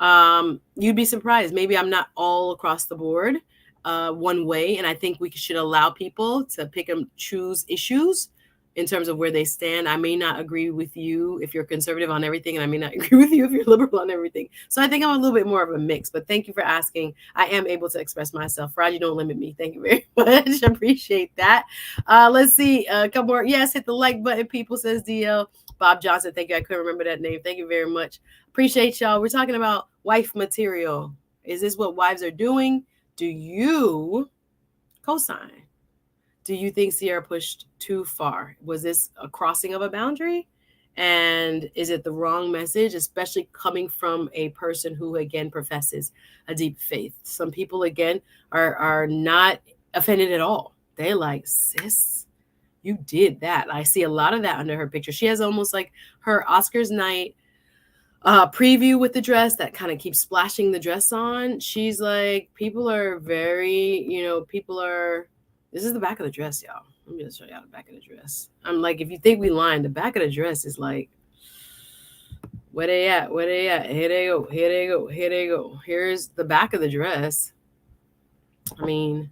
You'd be surprised. Maybe I'm not all across the board one way. And I think we should allow people to pick and choose issues in terms of where they stand. I may not agree with you if you're conservative on everything, and I may not agree with you if you're liberal on everything. So I think I'm a little bit more of a mix, but thank you for asking. I am able to express myself. Raji, don't limit me. Thank you very much. Appreciate that. Let's see. A couple more. Yes, hit the like button, people, says DL. Bob Johnson, thank you. I couldn't remember that name. Thank you very much. Appreciate y'all. We're talking about wife material. Is this what wives are doing? Do you co-sign? Do you think CIARA pushed too far? Was this a crossing of a boundary? And is it the wrong message, especially coming from a person who, again, professes a deep faith? Some people, again, are not offended at all. They're like, sis, you did that. I see a lot of that under her picture. She has almost like her Oscars night preview with the dress that kind of keeps splashing the dress on. She's like, people are very, this is the back of the dress, y'all. Let me just show y'all the back of the dress. I'm like, if you think we lying, the back of the dress is like, where they at? Where they at? Here they go. Here they go. Here they go. Here's the back of the dress. I mean,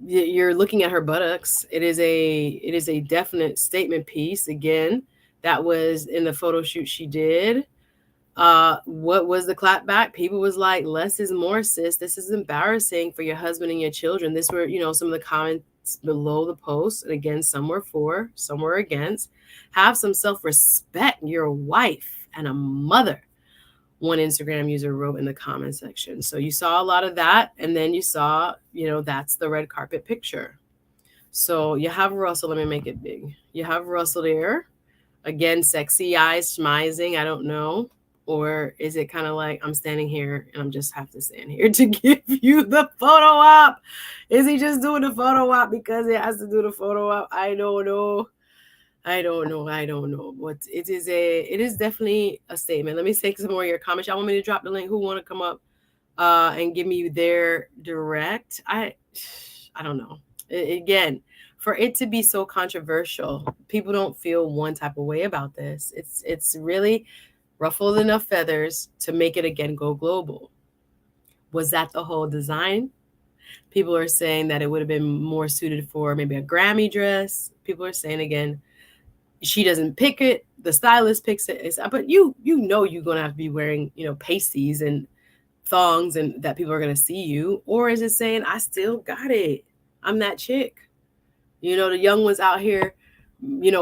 you're looking at her buttocks. It is a definite statement piece. Again, that was in the photo shoot she did. What was the clap back? People was like, less is more, sis. This is embarrassing for your husband and your children. This were, some of the comments below the post. And again, some were for, some were against. Have some self-respect. You're a wife and a mother, one Instagram user wrote in the comment section. So you saw a lot of that. And then you saw, that's the red carpet picture. So you have Russell. Let me make it big. You have Russell there. Again, sexy eyes, schmizing. I don't know. Or is it kind of like I'm standing here and I'm just have to stand here to give you the photo op? Is he just doing the photo op because he has to do the photo op? I don't know. But it is definitely a statement. Let me take some more of your comments. Y'all want me to drop the link? Who want to come up and give me their direct? I don't know. Again, for it to be so controversial, people don't feel one type of way about this. It's really ruffled enough feathers to make it again go global. Was that the whole design? People are saying that it would have been more suited for maybe a Grammy dress. People are saying again, she doesn't pick it, the stylist picks it. But you're gonna have to be wearing pasties and thongs and that people are gonna see you. Or is it saying I still got it? I'm that chick. The young ones out here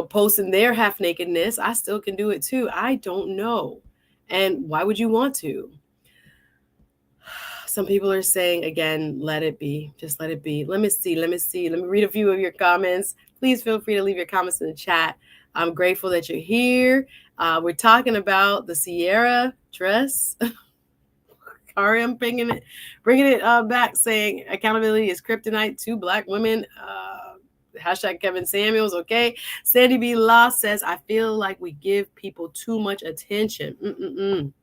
posting their half nakedness. I still can do it too. I don't know. And why would you want to? Some people are saying, again, let it be. Just let it be. Let me see. Let me read a few of your comments. Please feel free to leave your comments in the chat. I'm grateful that you're here. We're talking about the CIARA dress. Kari, I'm bringing it back, saying accountability is kryptonite to Black women. Hashtag Kevin Samuels, okay? Sandy B. Law says, I feel like we give people too much attention.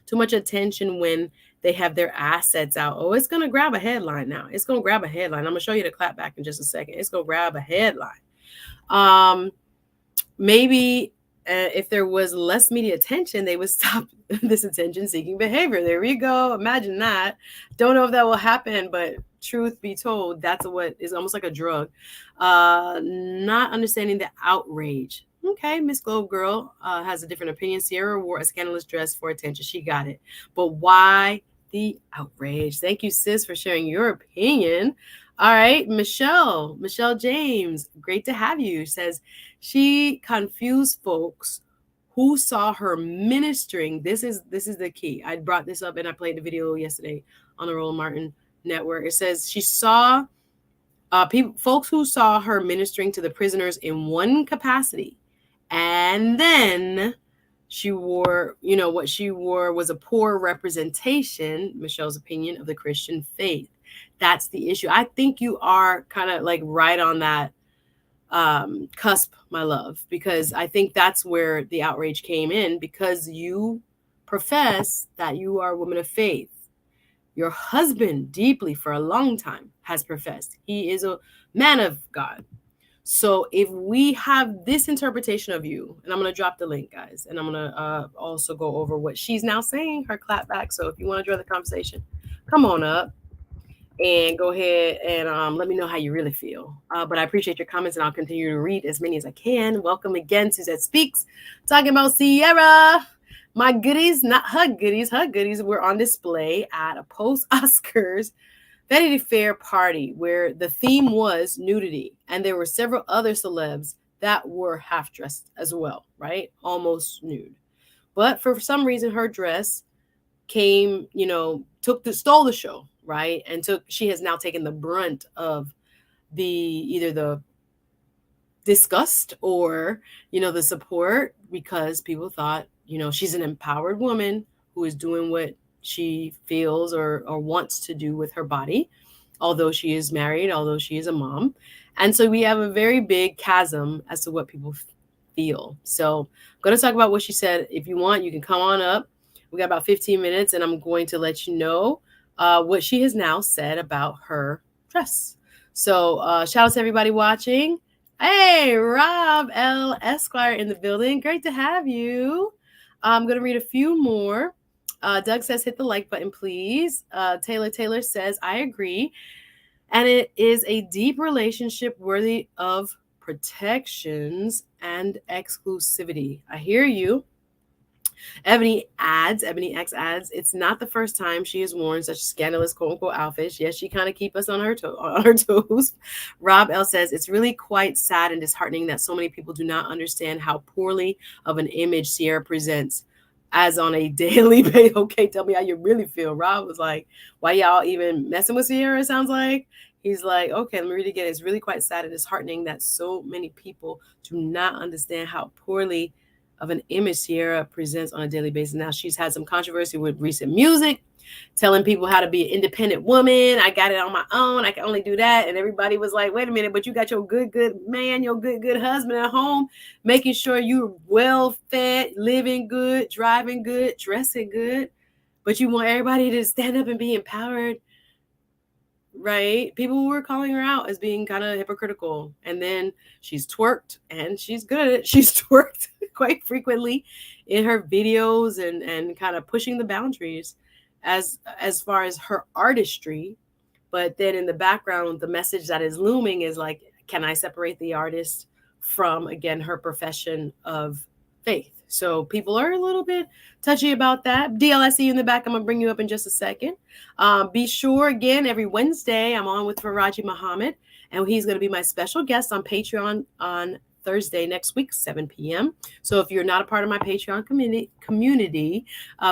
Too much attention when they have their assets out. Oh, it's going to grab a headline now. It's going to grab a headline. I'm going to show you the clap back in just a second. It's going to grab a headline. Maybe if there was less media attention, they would stop this attention-seeking behavior. There we go. Imagine that. Don't know if that will happen, but truth be told, that's what is almost like a drug. Not understanding the outrage. Okay, Miss Globe Girl has a different opinion. CIARA wore a scandalous dress for attention. She got it. But why the outrage. Thank you, sis, for sharing your opinion. All right, Michelle James, great to have you. Says she confused folks who saw her ministering. This is the key. I brought this up and I played the video yesterday on the Roland Martin Network. It says she saw folks who saw her ministering to the prisoners in one capacity, and then she wore, what she wore was a poor representation, Michelle's opinion, of the Christian faith. That's the issue. I think you are kind of like right on that cusp, my love, because I think that's where the outrage came in, because you profess that you are a woman of faith. Your husband, deeply for a long time, has professed he is a man of God. So if we have this interpretation of you, and I'm going to drop the link, guys, and I'm going to also go over what she's now saying, her clap back. So if you want to join the conversation, come on up and go ahead and let me know how you really feel. But I appreciate your comments, and I'll continue to read as many as I can. Welcome again, SuzetteSpeaks, talking about CIARA. My goodies, not her goodies. Her goodies were on display at a post-Oscars Vanity Fair party where the theme was nudity. And there were several other celebs that were half-dressed as well, right? Almost nude. But for some reason, her dress came, stole the show, right? And she has now taken the brunt of either the disgust or, the support, because people thought, she's an empowered woman who is doing what she feels or wants to do with her body, although she is married, although she is a mom. And so we have a very big chasm as to what people feel. So I'm going to talk about what she said. If you want, you can come on up. We got about 15 minutes, and I'm going to let you know what she has now said about her dress. So shout out to everybody watching. Hey, Rob L. Esquire in the building. Great to have you. I'm going to read a few more. Doug says, hit the like button, please. Taylor says, I agree. And it is a deep relationship worthy of protections and exclusivity. I hear you. Ebony X adds, it's not the first time she has worn such scandalous quote-unquote outfits. Yes, she kind of keep us on her toes. Rob L says, it's really quite sad and disheartening that so many people do not understand how poorly of an image CIARA presents as on a daily basis. Okay, tell me how you really feel. Rob was like, why y'all even messing with CIARA, it sounds like? He's like, okay, let me read it again. It's really quite sad and disheartening that so many people do not understand how poorly of an image CIARA presents on a daily basis. Now, she's had some controversy with recent music, telling people how to be an independent woman. I got it on my own. I can only do that. And everybody was like, wait a minute, but you got your good man, your good husband at home, making sure you're well fed, living good, driving good, dressing good. But you want everybody to stand up and be empowered, right? People were calling her out as being kind of hypocritical. And then she's twerked, and she's good at it. She's twerked quite frequently in her videos and kind of pushing the boundaries as far as her artistry. But then in the background, the message that is looming is like, can I separate the artist from, again, her profession of faith? So people are a little bit touchy about that. DL, I see you in the back. I'm going to bring you up in just a second. Be sure, again, every Wednesday, I'm on with Faraji Muhammad, and he's going to be my special guest on Patreon on Thursday next week, 7 p.m. So if you're not a part of my Patreon community,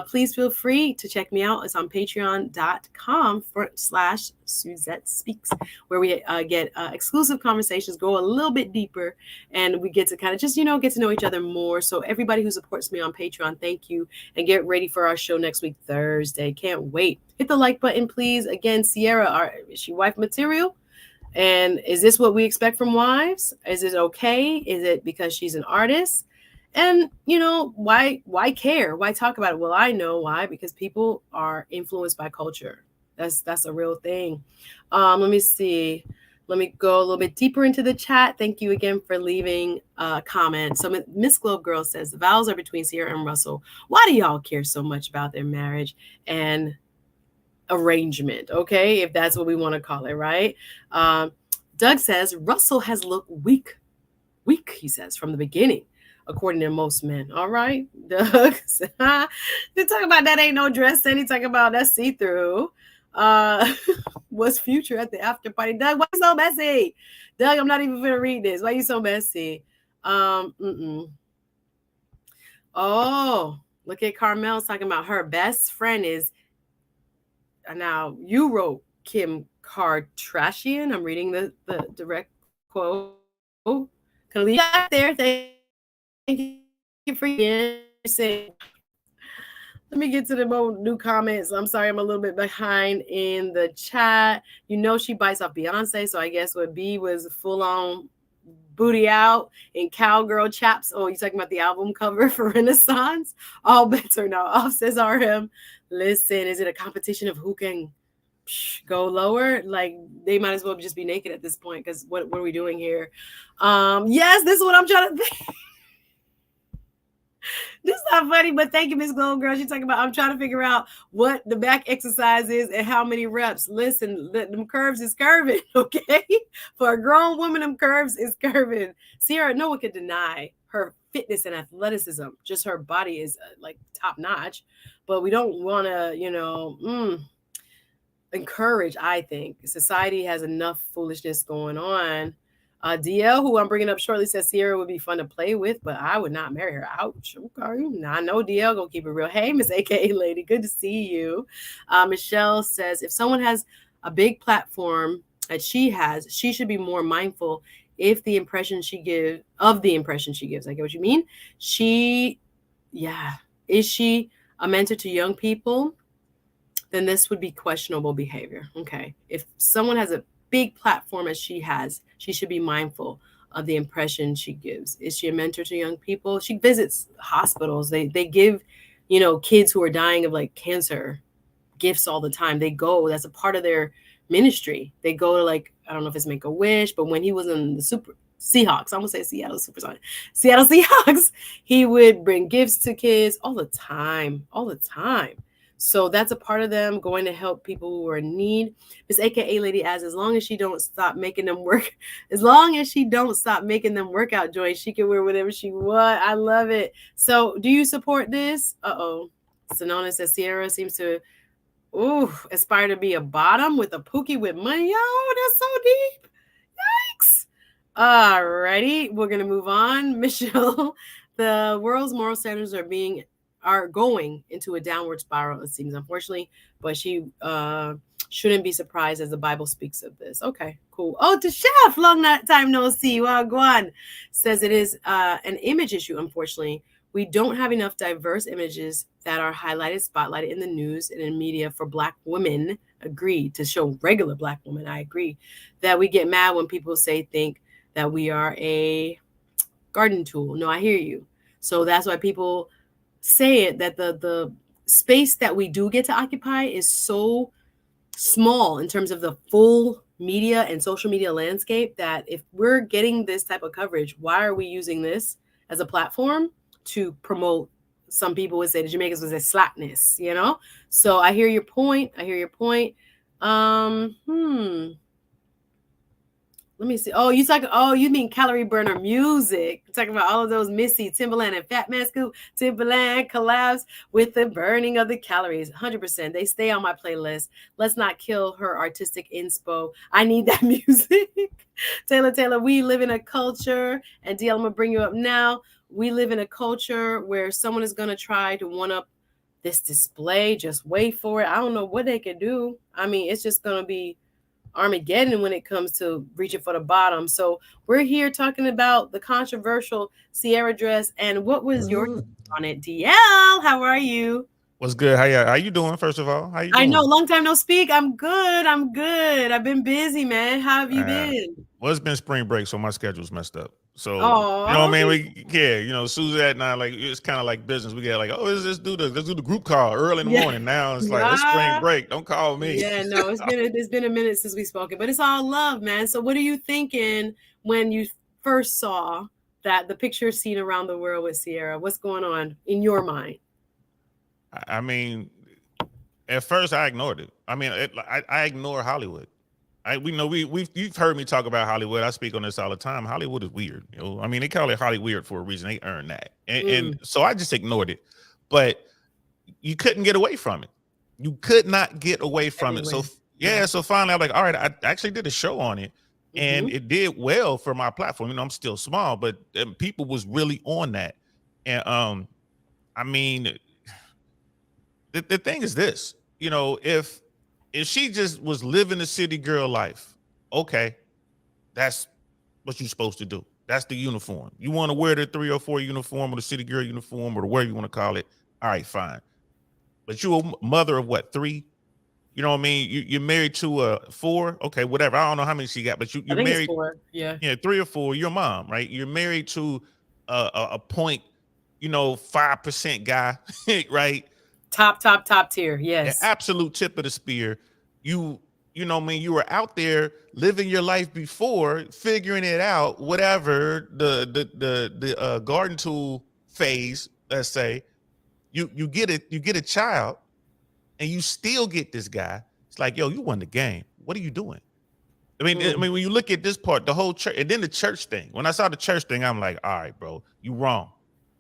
please feel free to check me out. It's on patreon.com/SuzetteSpeaks, where we get exclusive conversations, go a little bit deeper, and we get to kind of just, get to know each other more. So everybody who supports me on Patreon, thank you. And get ready for our show next week, Thursday. Can't wait. Hit the like button, please. Again, CIARA, is she wife material? And is this what we expect from wives? Is it okay? Is it because she's an artist? And, why care? Why talk about it? Well, I know why, because people are influenced by culture. That's a real thing. Let me see. Let me go a little bit deeper into the chat. Thank you again for leaving a comment. So Miss Globe Girl says, the vows are between CIARA and Russell. Why do y'all care so much about their marriage and arrangement? Okay, if that's what we want to call it, right? Doug says Russell has looked weak, he says, from the beginning. according to most men. All right, Doug. They talk about that ain't no dress. Then he talk about that see through. Uh, what's future at the after party? Doug, why you so messy? Doug, I'm not even gonna read this. Why you so messy? Oh, look at Carmel's talking about her best friend is. Now you wrote Kim Kardashian. I'm reading the direct quote. Can leave that there. Thank you for saying. Let me get to the more new comments. I'm sorry, I'm a little bit behind in the chat. You know she bites off Beyonce, so I guess what B was full on booty out in cowgirl chaps. Oh, you talking about the album cover for Renaissance? All bets are now off, says RM. Listen, is it a competition of who can go lower? Like they might as well just be naked at this point because what are we doing here? Yes, this is what I'm trying to think. This is not funny, but thank you, Miss Gold Girl. She's talking about I'm trying to figure out what the back exercise is and how many reps. Listen, them curves is curving, okay? For a grown woman, them curves is curving. CIARA, no one can deny her fitness and athleticism. Just her body is like top notch, but we don't want to, encourage. I think society has enough foolishness going on. DL, who I'm bringing up shortly, says CIARA would be fun to play with, but I would not marry her. Ouch. Okay. Now I know DL gonna keep it real. Hey, Miss AKA Lady, good to see you. Michelle says if someone has a big platform that she has, she should be more mindful if the impression she gives of the impression she gives. I get what you mean. Is she a mentor to young people? Then this would be questionable behavior. Okay. If someone has a big platform as she has, she should be mindful of the impression she gives. Is she a mentor to young people? She visits hospitals. They give, kids who are dying of like cancer gifts all the time. They go, that's a part of their ministry. They go to like, I don't know if it's Make a Wish, but when he was in the Seahawks, I'm gonna say Seattle Supersonics, Seattle Seahawks, he would bring gifts to kids all the time. So that's a part of them going to help people who are in need. Miss AKA Lady asks, as long as she don't stop making them work out joints, she can wear whatever she want. I love it. So do you support this? Sonona says CIARA seems to aspire to be a bottom with a pookie with money. Yo, that's so deep. Yikes. Alrighty, we're gonna move on. Michelle, the world's moral standards are going into a downward spiral, it seems, unfortunately, but she shouldn't be surprised as the Bible speaks of this. Okay, cool. Oh, to Chef, long time no see. Well, Guan says it is an image issue, unfortunately. We don't have enough diverse images that are highlighted, spotlighted in the news and in media for Black women. Agreed, to show regular Black women. I agree that we get mad when people think that we are a garden tool. No, I hear you. So that's why people say it, that the space that we do get to occupy is so small in terms of the full media and social media landscape that if we're getting this type of coverage, why are we using this as a platform to promote? Some people would say the Jamaicans was a slackness, So I hear your point. Let me see. You mean calorie burner music. You're talking about all of those Missy, Timbaland, and Fat Man Scoop. Timbaland collabs with the burning of the calories. 100%. They stay on my playlist. Let's not kill her artistic inspo. I need that music. Taylor, we live in a culture, and DL, I'm going to bring you up now. We live in a culture where someone is going to try to one-up this display. Just wait for it. I don't know what they can do. I mean, it's just going to be Armageddon when it comes to reaching for the bottom. So we're here talking about the controversial CIARA dress. And what was your on it? DL, how are you? What's good? How you doing? First of all, how you doing? I know, long time no speak. I'm good. I've been busy, man. How have you been? Well, it's been spring break, so my schedule's messed up. So you know what Oh, I mean? Suzette and I, like, it's kind of like business. We get like, oh, let's do the group call early in the morning. Now it's like, it's spring break. Don't call me. Yeah, no, it's been a minute since we spoken, but it's all love, man. So what are you thinking when you first saw that the picture seen around the world with CIARA? What's going on in your mind? I mean, at first I ignored it. I mean, I ignore Hollywood. you've heard me talk about Hollywood. I speak on this all the time. Hollywood is weird. I mean, they call it Hollywood for a reason. They earn that, and so I just ignored it. But you couldn't get away from it. You could not get away from it. So so finally, I'm like, all right, I actually did a show on it, and it did well for my platform. I'm still small, but people was really on that, and I mean, the thing is this, if she just was living the city girl life, okay, that's what you're supposed to do. That's the uniform. You want to wear the 304 uniform or the city girl uniform or whatever you want to call it. All right, fine. But you're a mother of what, 3? You know what I mean? You're married to a 4. Okay, whatever. I don't know how many she got, but you're married. 4. Yeah. Yeah, 3 or 4. Your mom, right? You're married to a point, 5% guy, right? Top tier. Yes. The absolute tip of the spear. You know what I mean? You were out there living your life before, figuring it out, whatever the garden tool phase, let's say. You get a child, and you still get this guy. It's like, yo, you won the game. What are you doing? I mean, when you look at this part, the whole church, and then the church thing. When I saw the church thing, I'm like, all right, bro, you wrong.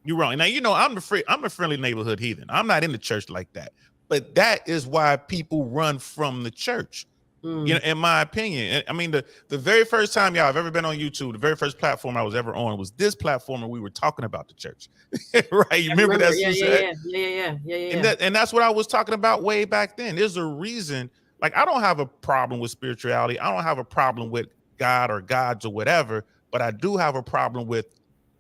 You're wrong. Now, I'm a friendly neighborhood heathen. I'm not in the church like that. But that is why people run from the church. In my opinion. I mean, the very first time y'all have ever been on YouTube, the very first platform I was ever on was this platform where we were talking about the church. Right? You remember that? Yeah. And that's what I was talking about way back then. There's a reason. Like, I don't have a problem with spirituality. I don't have a problem with God or gods or whatever, but I do have a problem with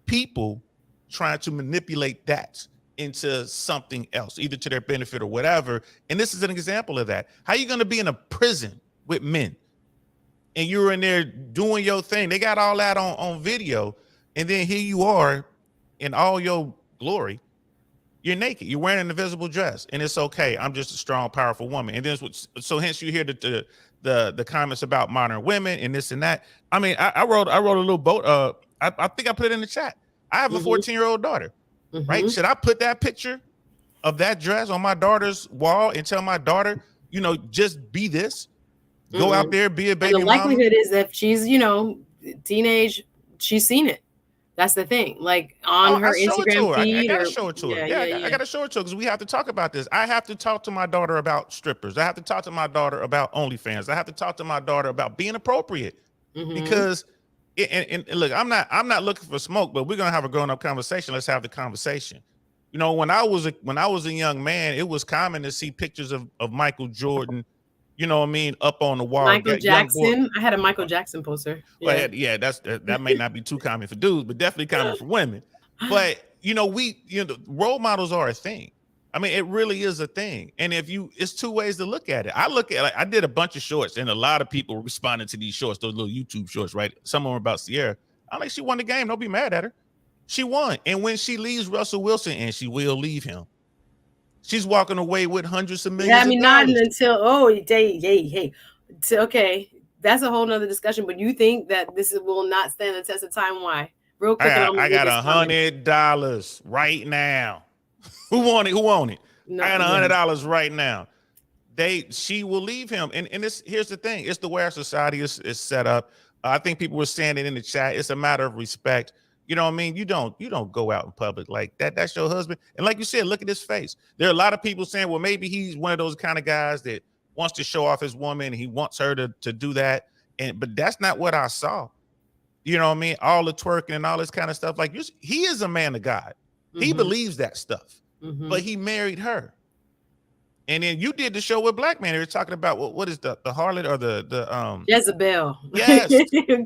people trying to manipulate that into something else, either to their benefit or whatever. And this is an example of that. How are you going to be in a prison with men and you're in there doing your thing? They got all that on video, and then here you are in all your glory. You're naked. You're wearing an invisible dress, and it's okay. I'm just a strong, powerful woman. And then so hence you hear the comments about modern women and this and that. I mean, I wrote a little boat. I think I put it in the chat. I have a 14-year-old daughter, right? Should I put that picture of that dress on my daughter's wall and tell my daughter, just be this? Go out there, be a baby mama? The likelihood is that she's, teenage, she's seen it. That's the thing. Like on her Instagram feed. I gotta show it to her. I gotta show it to her because we have to talk about this. I have to talk to my daughter about strippers. I have to talk to my daughter about OnlyFans. I have to talk to my daughter about being appropriate. Because and look, I'm not looking for smoke, but we're gonna have a grown-up conversation. Let's have the conversation. When I was a young man, it was common to see pictures of Michael Jordan, up on the wall. Michael Jackson. I had a Michael Jackson poster. Yeah, that may not be too common for dudes, but definitely common for women. But role models are a thing. I mean, it really is a thing. And it's two ways to look at it. I did a bunch of shorts, and a lot of people responded to these shorts, those little YouTube shorts, right? Some of them about CIARA. I'm like, she won the game. Don't be mad at her. She won. And when she leaves Russell Wilson, and she will leave him, she's walking away with hundreds of millions. I mean, not until hey. Okay, that's a whole nother discussion. But you think that this will not stand the test of time? Why? Real quick, I got $100 right now. Who want it? No, I got $100 right now. She will leave him, and here's the thing: it's the way our society is set up. I think people were saying it in the chat. It's a matter of respect. You know what I mean? You don't go out in public like that. That's your husband. And like you said, look at his face. There are a lot of people saying, well, maybe he's one of those kind of guys that wants to show off his woman. And he wants her to do that. But that's not what I saw. You know what I mean? All the twerking and all this kind of stuff. Like, he is a man of God. He believes that stuff. But he married her. And then you did the show with Black Man. You're talking about what is the harlot or the Jezebel. Yes.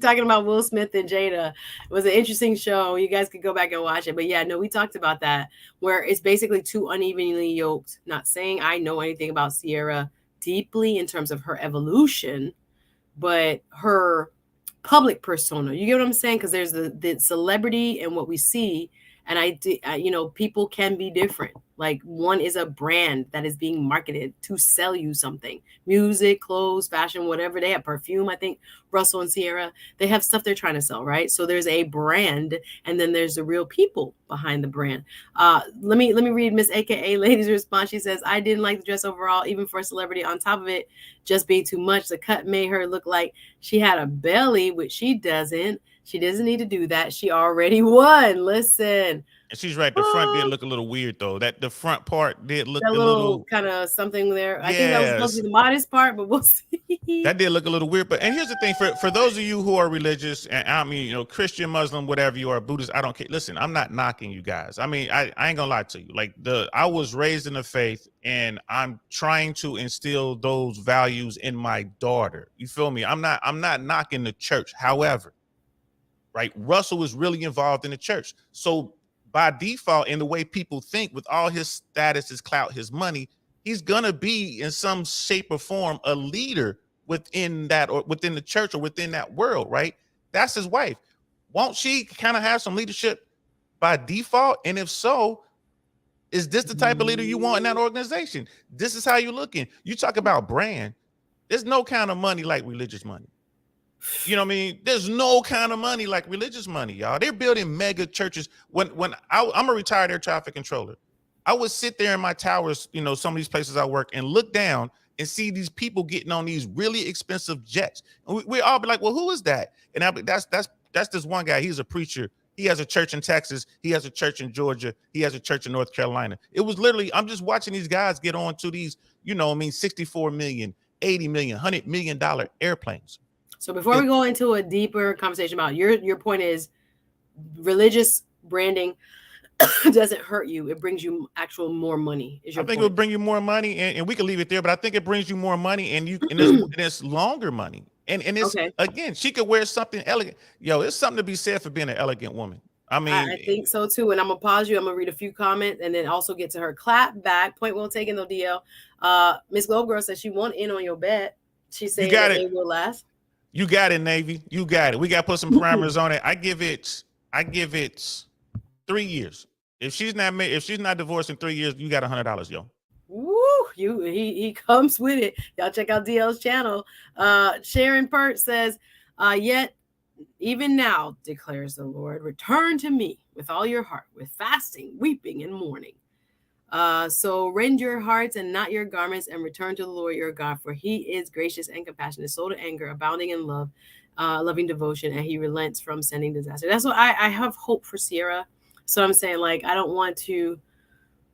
Talking about Will Smith and Jada. It was an interesting show. You guys could go back and watch it. But yeah, no, we talked about that, where it's basically two unevenly yoked. Not saying I know anything about CIARA deeply in terms of her evolution, but her public persona. You get what I'm saying? Because there's the celebrity and what we see. And people can be different. Like one is a brand that is being marketed to sell you something. Music, clothes, fashion, whatever. They have perfume, I think Russell and CIARA, they have stuff they're trying to sell, right? So there's a brand and then there's the real people behind the brand. Let me read Miss AKA Lady's response. She says, I didn't like the dress overall, even for a celebrity. On top of it just being too much, the cut made her look like she had a belly, which she doesn't. She doesn't need to do that. She already won. Listen. And she's right. The front did look a little weird though. That the front part did look That a little little. kind of something there. I think that was supposed to Yes, be the modest part, but we'll see. that did look a little weird. But and here's the thing for those of you who are religious, and I mean, you know, Christian, Muslim, whatever you are, Buddhist, I don't care. Listen, I'm not knocking you guys. I mean, I ain't gonna lie to you. Like I was raised in the faith, and I'm trying to instill those values in my daughter. You feel me? I'm not knocking the church. However, right, Russell is really involved in the church. So by default, in the way people think, with all his status, his clout, his money, he's gonna be in some shape or form a leader within that, or within the church, or within that world, right? That's his wife. Won't she kind of have some leadership by default? And if so, is this the type of leader you want in that organization? This is how you're looking. You talk about brand. There's no kind of money like religious money. You know what I mean? There's no kind of money like religious money, y'all. They're building mega churches. I'm a retired air traffic controller, I would sit there in my towers, you know, some of these places I work, and look down and see these people getting on these really expensive jets. And we all be like, well, who is that? And I'll be, that's this one guy. He's a preacher. He has a church in Texas. He has a church in Georgia. He has a church in North Carolina. It was literally, I'm just watching these guys get on to these, you know, I mean, 64 million, 80 million, $100 million airplanes. So before we go into a deeper conversation about your point is religious branding doesn't hurt you. It brings you actual more money. I think it would bring you more money, and we can leave it there, but I think it brings you more money, and it's longer money. And it's, okay, again, she could wear something elegant. Yo, it's something to be said for being an elegant woman. I mean, I think so too. And I'm gonna pause you. I'm gonna read a few comments and then also get to her clap back. Point well taken though, DL. Miss Globe Girl says she won't in on your bet. She said it will last. You got it, Navy. You got it. We got to put some parameters on it. I give it 3 years. If she's not divorced in 3 years, you got $100, yo. Woo! He comes with it. Y'all check out DL's channel. Sharon Pert says, yet even now declares the Lord, return to me with all your heart, with fasting, weeping, and mourning. So rend your hearts and not your garments, and return to the Lord your God, for he is gracious and compassionate, slow to anger, abounding in love, loving devotion, and he relents from sending disaster. That's what I have hope for CIARA. So I'm saying, like, I don't want to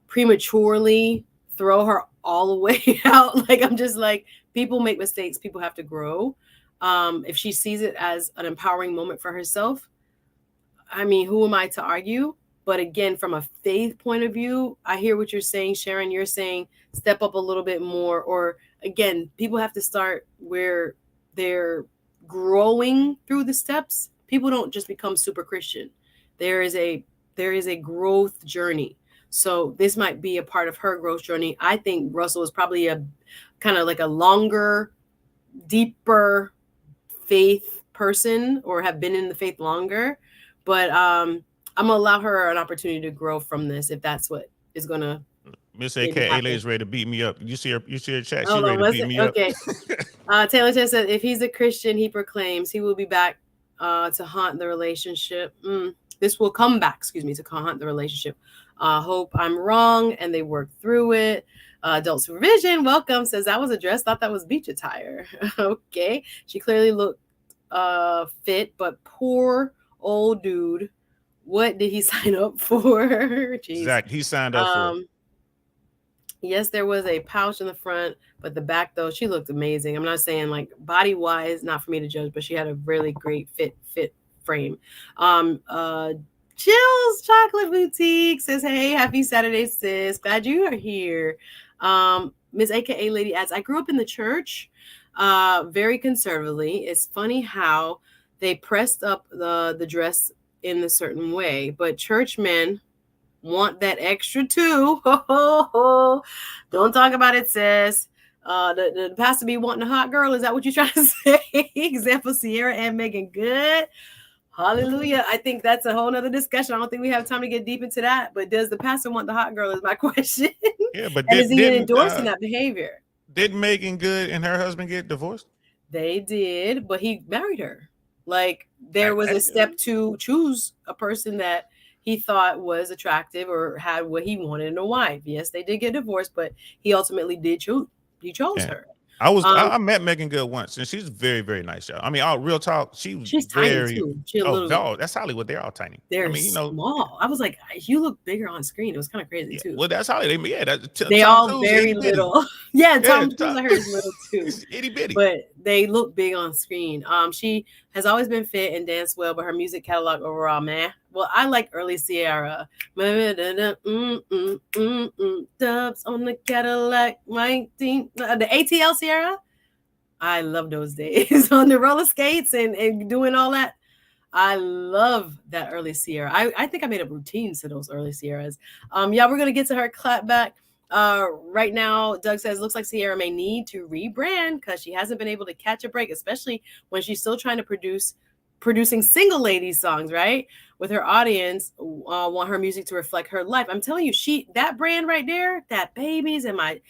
prematurely throw her all the way out. Like, I'm just like, people make mistakes. People have to grow. If she sees it as an empowering moment for herself, I mean, who am I to argue? But again, from a faith point of view, I hear what you're saying, Sharon. You're saying step up a little bit more. Or again, people have to start where they're growing through the steps. People don't just become super Christian. There is a growth journey. So this might be a part of her growth journey. I think Russell is probably a kind of like a longer, deeper faith person, or have been in the faith longer. But I'm gonna allow her an opportunity to grow from this, if that's what is gonna. Miss AKA is ready to beat me up. You see her chat. She's ready to beat me up. Taylor Ted said, if he's a Christian, he proclaims he will be back to haunt the relationship. This will come back, to haunt the relationship. Hope I'm wrong and they work through it. Adult Supervision, welcome, says that was a dress. Thought that was beach attire. Okay. She clearly looked fit, but poor old dude. What did he sign up for? Jeez. Zach, he signed up for it. Yes, there was a pouch in the front, but the back, though, she looked amazing. I'm not saying like body wise, not for me to judge, but she had a really great fit frame. Jill's Chocolate Boutique says, hey, happy Saturday, sis. Glad you are here. Ms. AKA Lady adds, I grew up in the church, very conservatively. It's funny how they pressed up the dress in a certain way, but churchmen want that extra too. Don't talk about it, sis. The pastor be wanting a hot girl. Is that what you're trying to say? Example, CIARA and Megan Good. Hallelujah. I think that's a whole nother discussion. I don't think we have time to get deep into that. But does the pastor want the hot girl? Is my question. Yeah, but And is he didn't endorsing that behavior? did Megan Good and her husband get divorced? They did, but he married her. Like there was a I, step to choose a person that he thought was attractive or had what he wanted in a wife. Yes, they did get divorced, but he ultimately did choose. He chose yeah. her. I met Megan Good once, and she's very, very nice, y'all. I mean, all real talk, she was She's tiny very. too. She a Oh, little. that's Hollywood. They're all tiny. I They're mean, small. I was like, you look bigger on screen. It was kind of crazy yeah. too. Well, that's Hollywood. Yeah, They Tom all Cruise, very itty bitty. little. Yeah, Yeah, Tom Cruise I heard is little too. he's itty bitty. But they look big on screen. She has always been fit and danced well, but her music catalog overall, man. Well, I like early Ciara. Dubs on the Cadillac, the ATL Ciara. I love those days on the roller skates and doing all that. I love that early Ciara. I think I made up routines to those early Ciaras. Yeah, we're gonna get to her clap back. Right now, Doug says looks like Ciara may need to rebrand because she hasn't been able to catch a break, especially when she's still trying to producing single ladies songs, right? With her audience, want her music to reflect her life. I'm telling you, that brand right there, that babies and my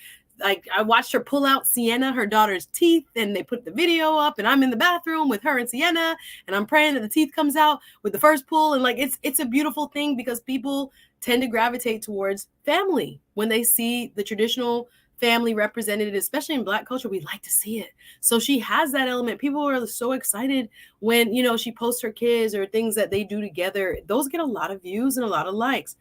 like I watched her pull out Sienna, her daughter's teeth, and they put the video up, and I'm in the bathroom with her and Sienna, and I'm praying that the teeth comes out with the first pull, and like it's a beautiful thing because people tend to gravitate towards family when they see the traditional family represented, especially in Black culture. We like to see it. So she has that element. People are so excited when she posts her kids or things that they do together. Those get a lot of views and a lot of likes.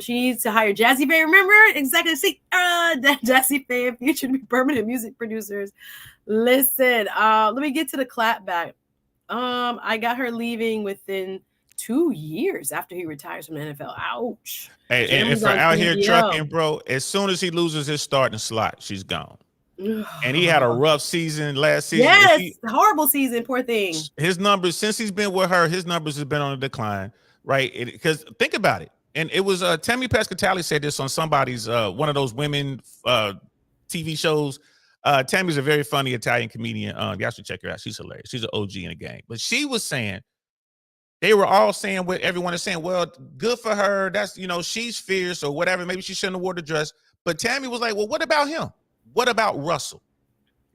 She needs to hire Jazzy Faye. Remember exactly? See, Jazzy Faye and Future to be permanent music producers. Listen, let me get to the clap back. I got her leaving within 2 years after he retires from the NFL. Ouch. Hey, and for out here trucking, bro, as soon as he loses his starting slot, she's gone. And he had a rough season last season. Yes, horrible season, poor thing. His numbers, since he's been with her, his numbers have been on a decline, right? Because think about it. And it was Tammy Pescatelli said this on somebody's one of those women TV shows. Tammy's a very funny Italian comedian. You should check her out. She's hilarious. She's an OG in the game. But she was saying, they were all saying what everyone is saying. Well, good for her. That's, she's fierce or whatever. Maybe she shouldn't have wore the dress. But Tammy was like, well, what about him? What about Russell?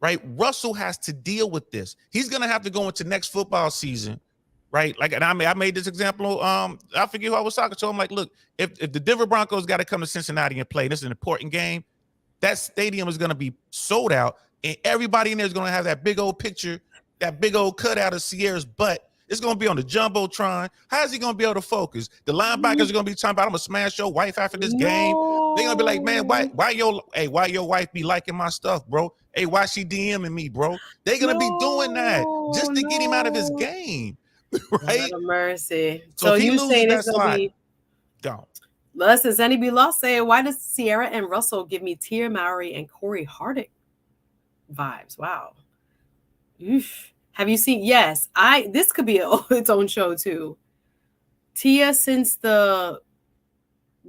Right? Russell has to deal with this. He's going to have to go into next football season, right? Like, and I made this example. I forget who I was talking to. I'm like, look, if the Denver Broncos got to come to Cincinnati and play, this is an important game, that stadium is going to be sold out, and everybody in there is going to have that big old picture, that big old cutout of Ciara's butt. It's going to be on the Jumbotron. How is he going to be able to focus? The linebackers are going to be talking about, I'm going to smash your wife after this game. They're going to be like, man, why your wife be liking my stuff, bro? Hey, why she DMing me, bro? They're going to be doing that just to get him out of his game, right? Mercy. So if he you loses saying that it's going to be gone. Listen, Sandy B. Lost saying, why does Ciara and Russell give me Tia Mowry and Corey Hardick vibes? Wow. Oof. Have you seen? Yes, this could be its own show too. Tia, since what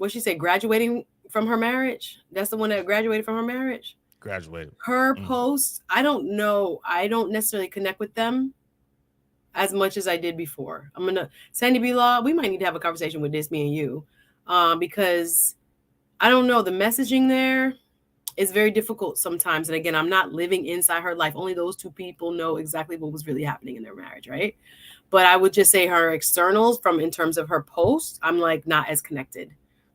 she say, graduating from her marriage. That's the one that graduated from her marriage. Graduated. Her posts, I don't know. I don't necessarily connect with them as much as I did before. Sandy B. Law, we might need to have a conversation with this, me and you, because I don't know, the messaging there is very difficult sometimes. And again, I'm not living inside her life. Only those two people know exactly what was really happening in their marriage, right? But I would just say her externals in terms of her posts, I'm like not as connected.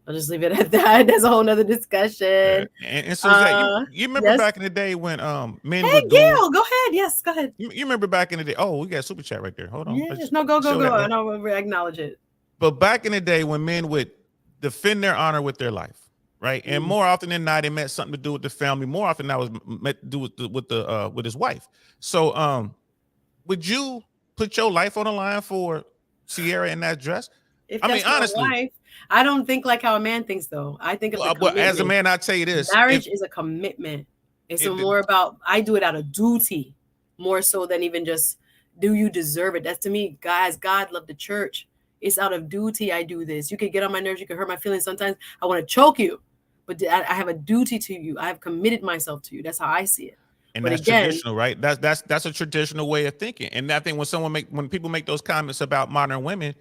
I'll just leave it at that. That's a whole nother discussion. Yeah. And so you remember back in the day when men would Gail, go ahead. Yes, go ahead. You remember back in the day? Oh, we got a super chat right there. Hold on. Yes, no, go. I don't acknowledge it. But back in the day when men would defend their honor with their life, right? And more often than not, it meant something to do with the family. More often that was meant to do with his wife. So would you put your life on the line for Ciara in that dress? Honestly, wife, I don't think like how a man thinks, though. I think as a man, I'd tell you this: marriage is a commitment. It's more about I do it out of duty, more so than even just do you deserve it. That's to me, guys. God loved the church. It's out of duty I do this. You could get on my nerves. You could hurt my feelings. Sometimes I want to choke you, but I have a duty to you. I have committed myself to you. That's how I see it. And But that's again, traditional, right? That's a traditional way of thinking. And I think when people make those comments about modern women,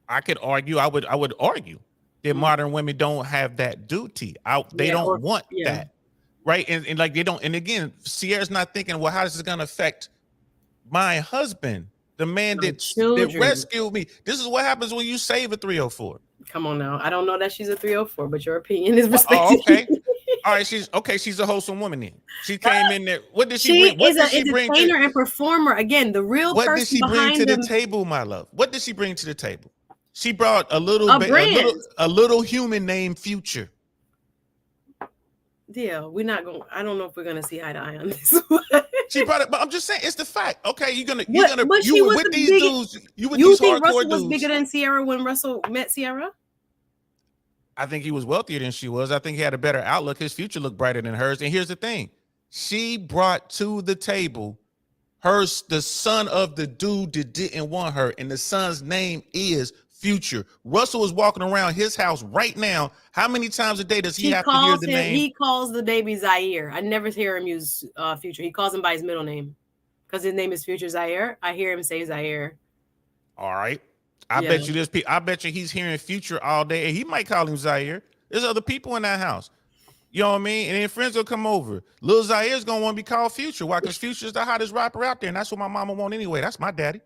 I could argue, I would argue that modern women don't have that duty. They yeah, don't want yeah. that. Right. And like they don't, and again, Sierra's not thinking, well, how is this gonna affect my husband, the man My that children. rescued me? This is what happens when you save a 304. Come on now. I don't know that she's a 304, but your opinion is Well, respected. okay. All right, she's a wholesome woman then. She came in there. What did she She bring? What is an did she bring to entertainer and performer. Again, the real what did person she bring to behind the them. table, my love? What did she bring to the table? She brought a Brand. little human named Future. Yeah, we're not going. I don't know if we're gonna see eye to eye on this one. She brought it, but I'm just saying it's the fact. Okay, But you were with these dudes. You with You these think hardcore Russell was dudes. bigger than Ciara when Russell met Ciara? I think he was wealthier than she was. I think he had a better outlook. His future looked brighter than hers. And here's the thing: she brought to the table the son of the dude that didn't want her, and the son's name is Future. Russell is walking around his house right now. How many times a day does he have to hear the name? He calls the baby Zaire. I never hear him use Future. He calls him by his middle name because his name is Future Zaire. I hear him say Zaire. All right. I bet you he's hearing Future all day, and he might call him Zaire. There's other people in that house. You know what I mean? And then friends will come over. Lil Zaire's gonna want to be called Future. Why? Because Future's the hottest rapper out there, and that's what my mama want anyway. That's my daddy.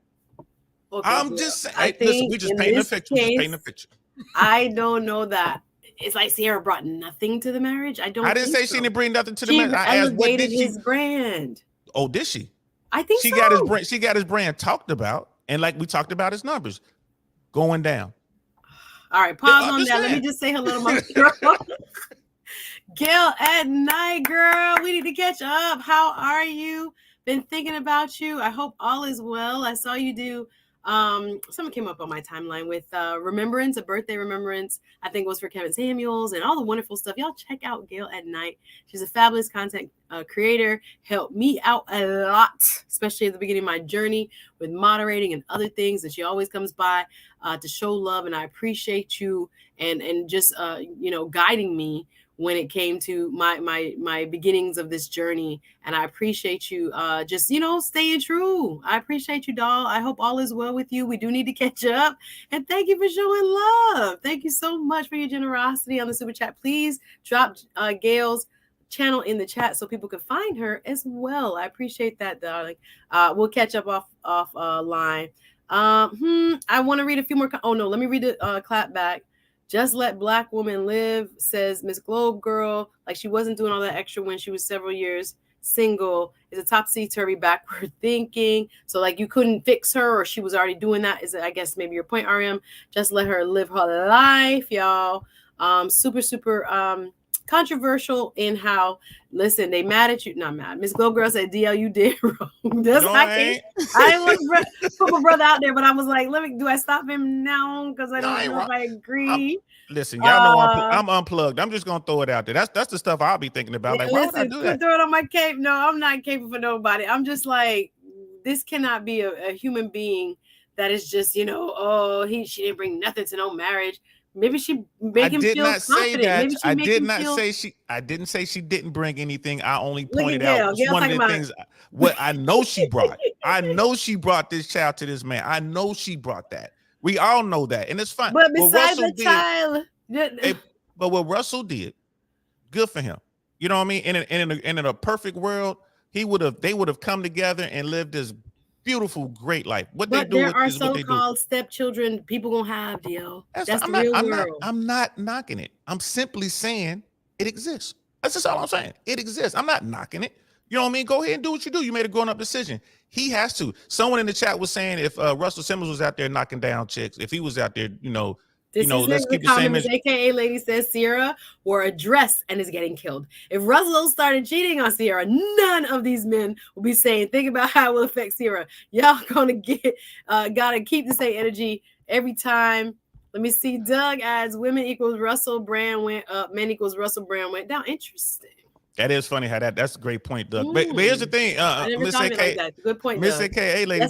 Okay, I'm just saying. Hey, listen, we just painting a picture. Just painting a picture. I don't know that. It's like Ciara brought nothing to the marriage. I didn't say she didn't bring nothing to the marriage. I asked, what did his brand? Oh, did she? I think she got his brand talked about, and like we talked about his numbers going down. All right, pause on that. Let me just say hello to my girl. Gail at night, girl. We need to catch up. How are you? Been thinking about you. I hope all is well. I saw you do someone came up on my timeline with remembrance, a birthday remembrance. I think it was for Kevin Samuels and all the wonderful stuff. Y'all check out Gail at night. She's a fabulous content creator. Helped me out a lot, especially at the beginning of my journey with moderating and other things. And she always comes by to show love. And I appreciate you and just guiding me when it came to my beginnings of this journey. And I appreciate you just staying true. I appreciate you, doll. I hope all is well with you. We do need to catch up. And thank you for showing love. Thank you so much for your generosity on the super chat. Please drop Gail's channel in the chat so people can find her as well. I appreciate that, darling. We'll catch up off line. I want to read a few more. Oh no, let me read the clap back. Just let Black woman live, says Miss Globe Girl. Like she wasn't doing all that extra when she was several years single. Is a topsy-turvy backward thinking. So like you couldn't fix her or she was already doing that. Is I guess maybe your point, RM. Just let her live her life, y'all. Super controversial in how, listen, they mad at you. Not mad. Miss Globe Girl said, DL, you did wrong. That's I want to put my brother out there, but I was like, do I stop him now? Because I don't know if I agree. Listen, y'all know I'm unplugged. I'm just gonna throw it out there. That's the stuff I'll be thinking about. Like, why would I do that? Throw it on my cape. No, I'm not caping for nobody. I'm just like, this cannot be a human being that is just, she didn't bring nothing to no marriage. Maybe she made him feel confident. I didn't say she didn't bring anything. I only pointed out one of the things what I know she brought. I know she brought this child to this man. I know she brought that. We all know that, and it's fine. But besides the child, but what Russell did, good for him. You know what I mean? In a perfect world, they would have come together and lived this beautiful, great life. There are so-called stepchildren people gonna have, deal. That's the real world. I'm not knocking it. I'm simply saying it exists. That's just all I'm saying. It exists. I'm not knocking it. You know what I mean? Go ahead and do what you do. You made a grown-up decision. He has to. Someone in the chat was saying if Russell Simmons was out there knocking down chicks, if he was out there, let's keep the same. AKA lady says Ciara wore a dress and is getting killed. If Russell started cheating on Ciara, none of these men will be saying, think about how it will affect Ciara. Y'all gonna gotta keep the same energy every time. Let me see. Doug adds women equals Russell brand went up, men equals Russell brand went down. Interesting. That is funny how that's a great point, Doug. But here's the thing, Miss AKA, good point, Miss AKA lady,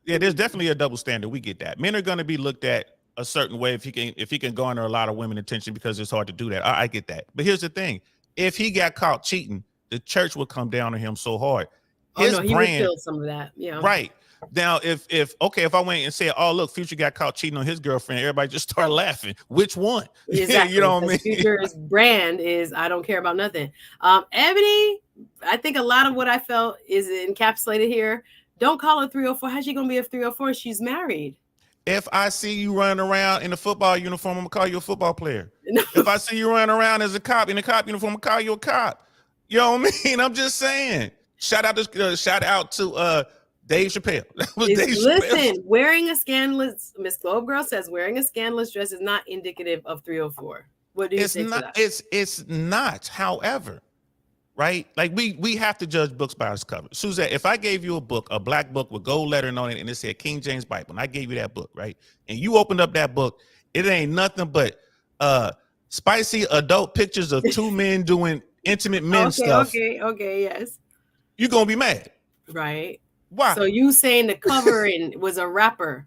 there's definitely a double standard. We get that. Men are going to be looked at a certain way if he can garner a lot of women attention because it's hard to do that. I get that. But here's the thing: if he got caught cheating, the church would come down on him so hard. Oh His no, he would brand, kill some of that. Yeah. right. Now, if I went and said, "Oh, look, Future got caught cheating on his girlfriend," everybody just start laughing. Which one? Exactly. You know what I mean? Future's brand is I don't care about nothing. Ebony, I think a lot of what I felt is encapsulated here. Don't call her 304. How's she gonna be a 304? She's married. If I see you running around in a football uniform, I'm gonna call you a football player. No. If I see you running around as a cop in a cop uniform, I'm gonna call you a cop. You know what I mean? I'm just saying. Shout out to Dave Chappelle. That was Dave Listen, wearing a scandalous, Miss Globe Girl says wearing a scandalous dress is not indicative of 304. What do you say to that? It's not. However, right? Like we have to judge books by its cover. Suzette, if I gave you a book, a black book with gold lettering on it, and it said King James Bible, and I gave you that book, right? And you opened up that book, it ain't nothing but spicy adult pictures of two men doing intimate men stuff. Okay, yes. You're gonna be mad. Right. Why? So you saying the covering was a rapper.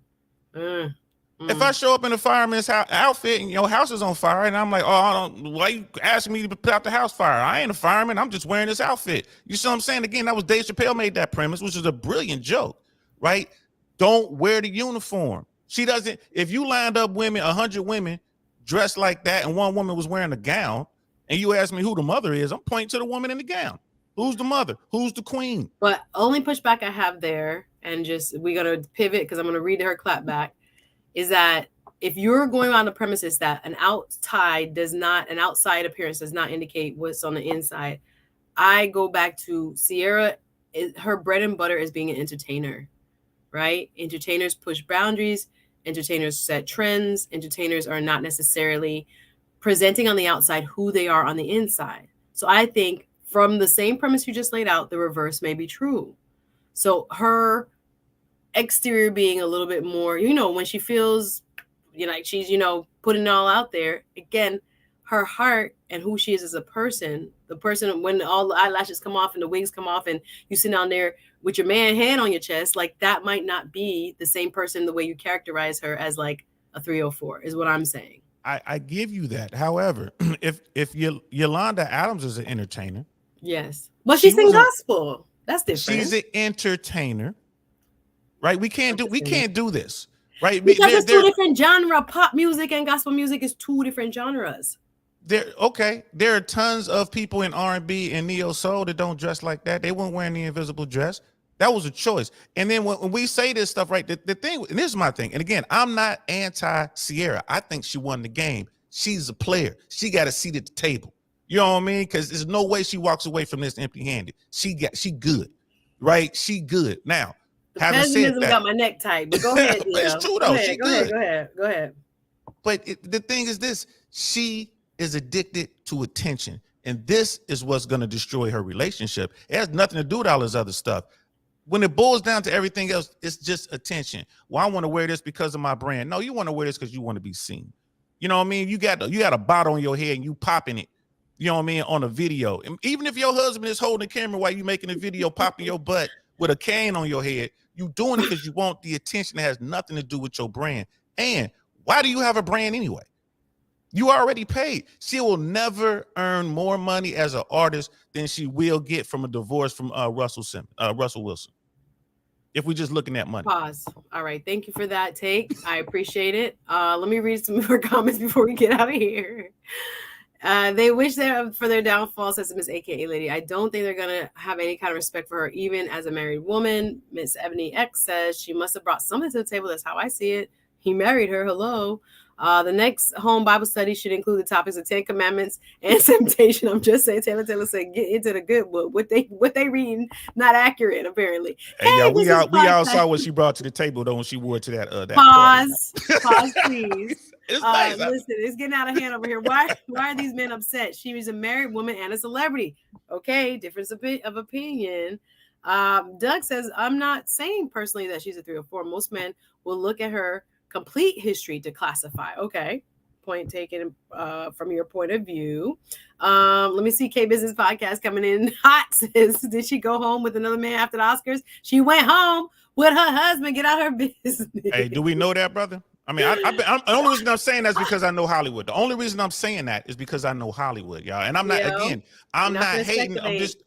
If I show up in a fireman's outfit and your house is on fire, and I'm like, oh, why you asking me to put out the house fire? I ain't a fireman. I'm just wearing this outfit. You see what I'm saying? Again, that was Dave Chappelle made that premise, which is a brilliant joke, right? Don't wear the uniform. She doesn't. If you lined up 100 women dressed like that, and one woman was wearing a gown, and you ask me who the mother is, I'm pointing to the woman in the gown. Who's the mother? Who's the queen? But only pushback I have there, and just we're gonna pivot because I'm gonna read her clap back, is that if you're going on the premises that an outside appearance does not indicate what's on the inside, I go back to CIARA. Her bread and butter is being an entertainer, right? Entertainers push boundaries. Entertainers set trends. Entertainers are not necessarily presenting on the outside who they are on the inside. So I think from the same premise you just laid out, the reverse may be true. So her exterior being a little bit more, when she feels, like she's, putting it all out there. Again, her heart and who she is as a person, the person when all the eyelashes come off and the wigs come off and you sit down there with your man hand on your chest, like that might not be the same person the way you characterize her as like a 304 is what I'm saying. I give you that. However, if Yolanda Adams is an entertainer. Yes. But she sings gospel. That's different. She's an entertainer. Right? We can't do this. Right? Because it's two different genre. Pop music and gospel music is two different genres. There are tons of people in R&B and neo soul that don't dress like that. They weren't wearing the invisible dress. That was a choice. And then when we say this stuff, right, the thing, and this is my thing. And again, I'm not anti-CIARA. I think she won the game. She's a player. She got a seat at the table. You know what I mean? Because there's no way she walks away from this empty-handed. She good, right? She good. Now, having said that, got my neck tight. But go ahead. It's true though. Go ahead. But the thing is this: she is addicted to attention, and this is what's going to destroy her relationship. It has nothing to do with all this other stuff. When it boils down to everything else, it's just attention. Well, I want to wear this because of my brand. No, you want to wear this because you want to be seen. You know what I mean? You got a bottle on your head and you popping it. You know what I mean? On a video. And even if your husband is holding the camera while you making a video, popping your butt with a cane on your head, you doing it because you want the attention that has nothing to do with your brand. And why do you have a brand anyway? You already paid. She will never earn more money as an artist than she will get from a divorce from Russell Wilson. If we're just looking at money. Pause. All right. Thank you for that take. I appreciate it. Let me read some more comments before we get out of here. They wish for their downfall, says Miss AKA Lady. I don't think they're going to have any kind of respect for her, even as a married woman. Miss Ebony X says she must have brought something to the table. That's how I see it. He married her. Hello. The next home Bible study should include the topics of 10 Commandments and temptation. I'm just saying, Taylor said, get into the good book. What they reading, not accurate, apparently. Hey, we all saw what she brought to the table, though, when she wore to that pause, please. It's nice. Listen, it's getting out of hand over here. Why are these men upset? She was a married woman and a celebrity. Okay, difference of opinion. Doug says, I'm not saying personally that she's a 3 or 4. Most men will look at her complete history to classify. Okay. Point taken from your point of view. Let me see. K Business Podcast coming in hot. Says, did she go home with another man after the Oscars? She went home with her husband. Get out her business. Hey, do we know that, brother? I mean, the only reason I'm saying that is because I know Hollywood. The only reason I'm saying that is because I know Hollywood, y'all. And I'm not, again, I'm not hating.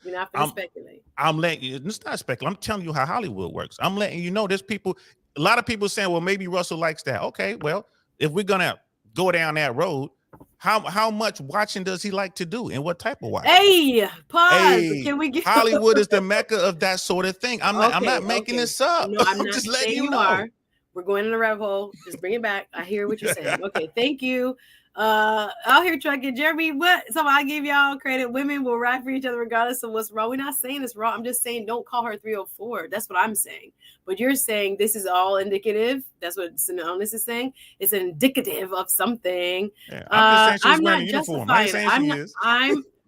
You're not gonna speculate. I'm letting you, it's not speculative. I'm telling you how Hollywood works. I'm letting you know there's people, a lot of people saying, well, maybe Russell likes that. Okay, well, if we're going to go down that road, how much watching does he like to do and what type of watching? Hey, pause. Hey, Can we get Hollywood is the mecca of that sort of thing. I'm not making this up. No, I'm not just letting saying you know. are. We're going in a rabbit hole. Just bring it back. I hear what you're saying. Okay, thank you. Out here trucking. Jeremy, what? So I give y'all credit. Women will ride for each other regardless of what's wrong. We're not saying it's wrong. I'm just saying don't call her 304. That's what I'm saying. But you're saying this is all indicative. That's what Synonymous is saying. It's indicative of something. Yeah, I'm just saying she's wearing a uniform. I ain't saying I'm she not, is.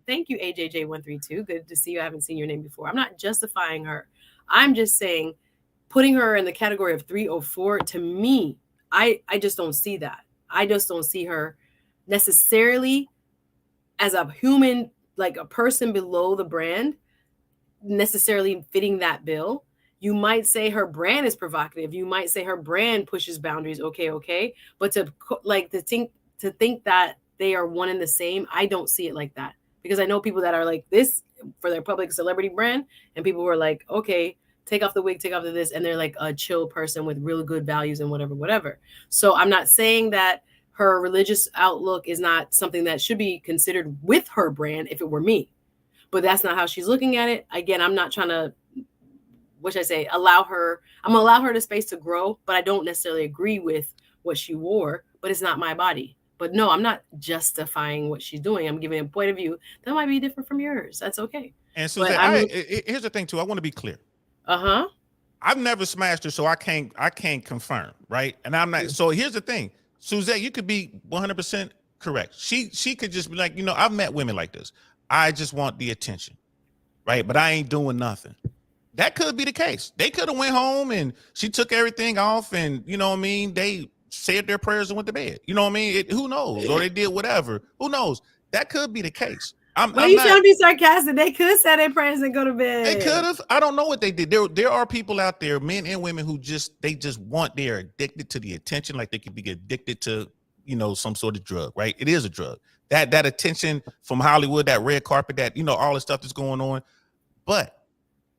Thank you, AJJ132. Good to see you. I haven't seen your name before. I'm not justifying her. I'm just saying putting her in the category of 304, to me, I just don't see that. I just don't see her necessarily as a human, like a person below the brand, necessarily fitting that bill. You might say her brand is provocative. You might say her brand pushes boundaries. Okay. But to think that they are one and the same, I don't see it like that. Because I know people that are like this for their public celebrity brand, and people who are like, okay, take off the wig, take off the this, and they're like a chill person with really good values and whatever. So I'm not saying that her religious outlook is not something that should be considered with her brand if it were me. But that's not how she's looking at it. Again, I'm not trying to, what should I say, I'm gonna allow her the space to grow, but I don't necessarily agree with what she wore, but it's not my body. But no, I'm not justifying what she's doing. I'm giving a point of view that might be different from yours. That's okay. And Suzette, here's the thing too. I want to be clear. I've never smashed her, so I can't confirm, right? And I'm not. So here's the thing, Suzette, you could be 100% correct. She could just be like, I've met women like this. I just want the attention, right? But I ain't doing nothing. That could be the case. They could have went home and she took everything off, and they said their prayers and went to bed. You know what I mean? Who knows? Or they did whatever. Who knows? That could be the case. I'm you trying to be sarcastic? They could say their prayers and go to bed. They could have. I don't know what they did. There are people out there, men and women, who they're addicted to the attention, like they could be addicted to, some sort of drug, right? It is a drug. That attention from Hollywood, that red carpet, that, all the stuff that's going on. But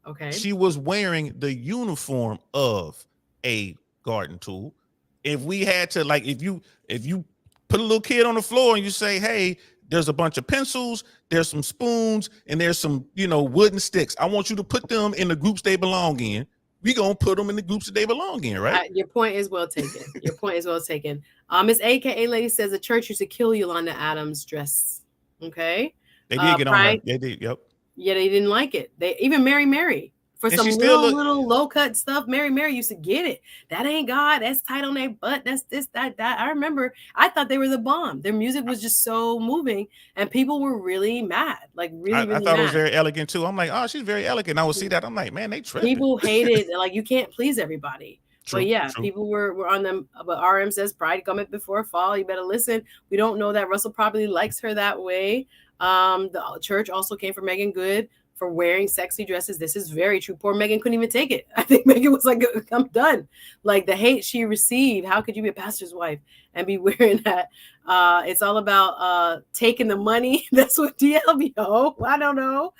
okay, she was wearing the uniform of a garden tool. If we had to, like, if you put a little kid on the floor and you say, hey, there's a bunch of pencils, there's some spoons, and there's some, wooden sticks. I want you to put them in the groups they belong in. We gonna put them in the groups that they belong in, right? Your point is well taken. Your point is well taken. Miss AKA Lady says the church used to kill Yolanda Adams' dress. Okay. They did get on her. They did, yep. Yeah, they didn't like it. They even Mary. For and some little low cut stuff, Mary used to get it. That ain't God. That's tight on their butt. That's this, that. I remember. I thought they were the bomb. Their music was just so moving, and people were really mad. Like really I thought mad. It was very elegant too. I'm like, oh, she's very elegant. I would see that. I'm like, man, they tripping. People hated. Like, you can't please everybody. True, but yeah, true. People were on them. But RM says pride cometh before fall. You better listen. We don't know that Russell probably likes her that way. The church also came for Megan Good for wearing sexy dresses. This is very true. Poor Megan couldn't even take it. I think Megan was like, I'm done. Like the hate she received. How could you be a pastor's wife and be wearing that? It's all about taking the money. That's what DLBO. I don't know.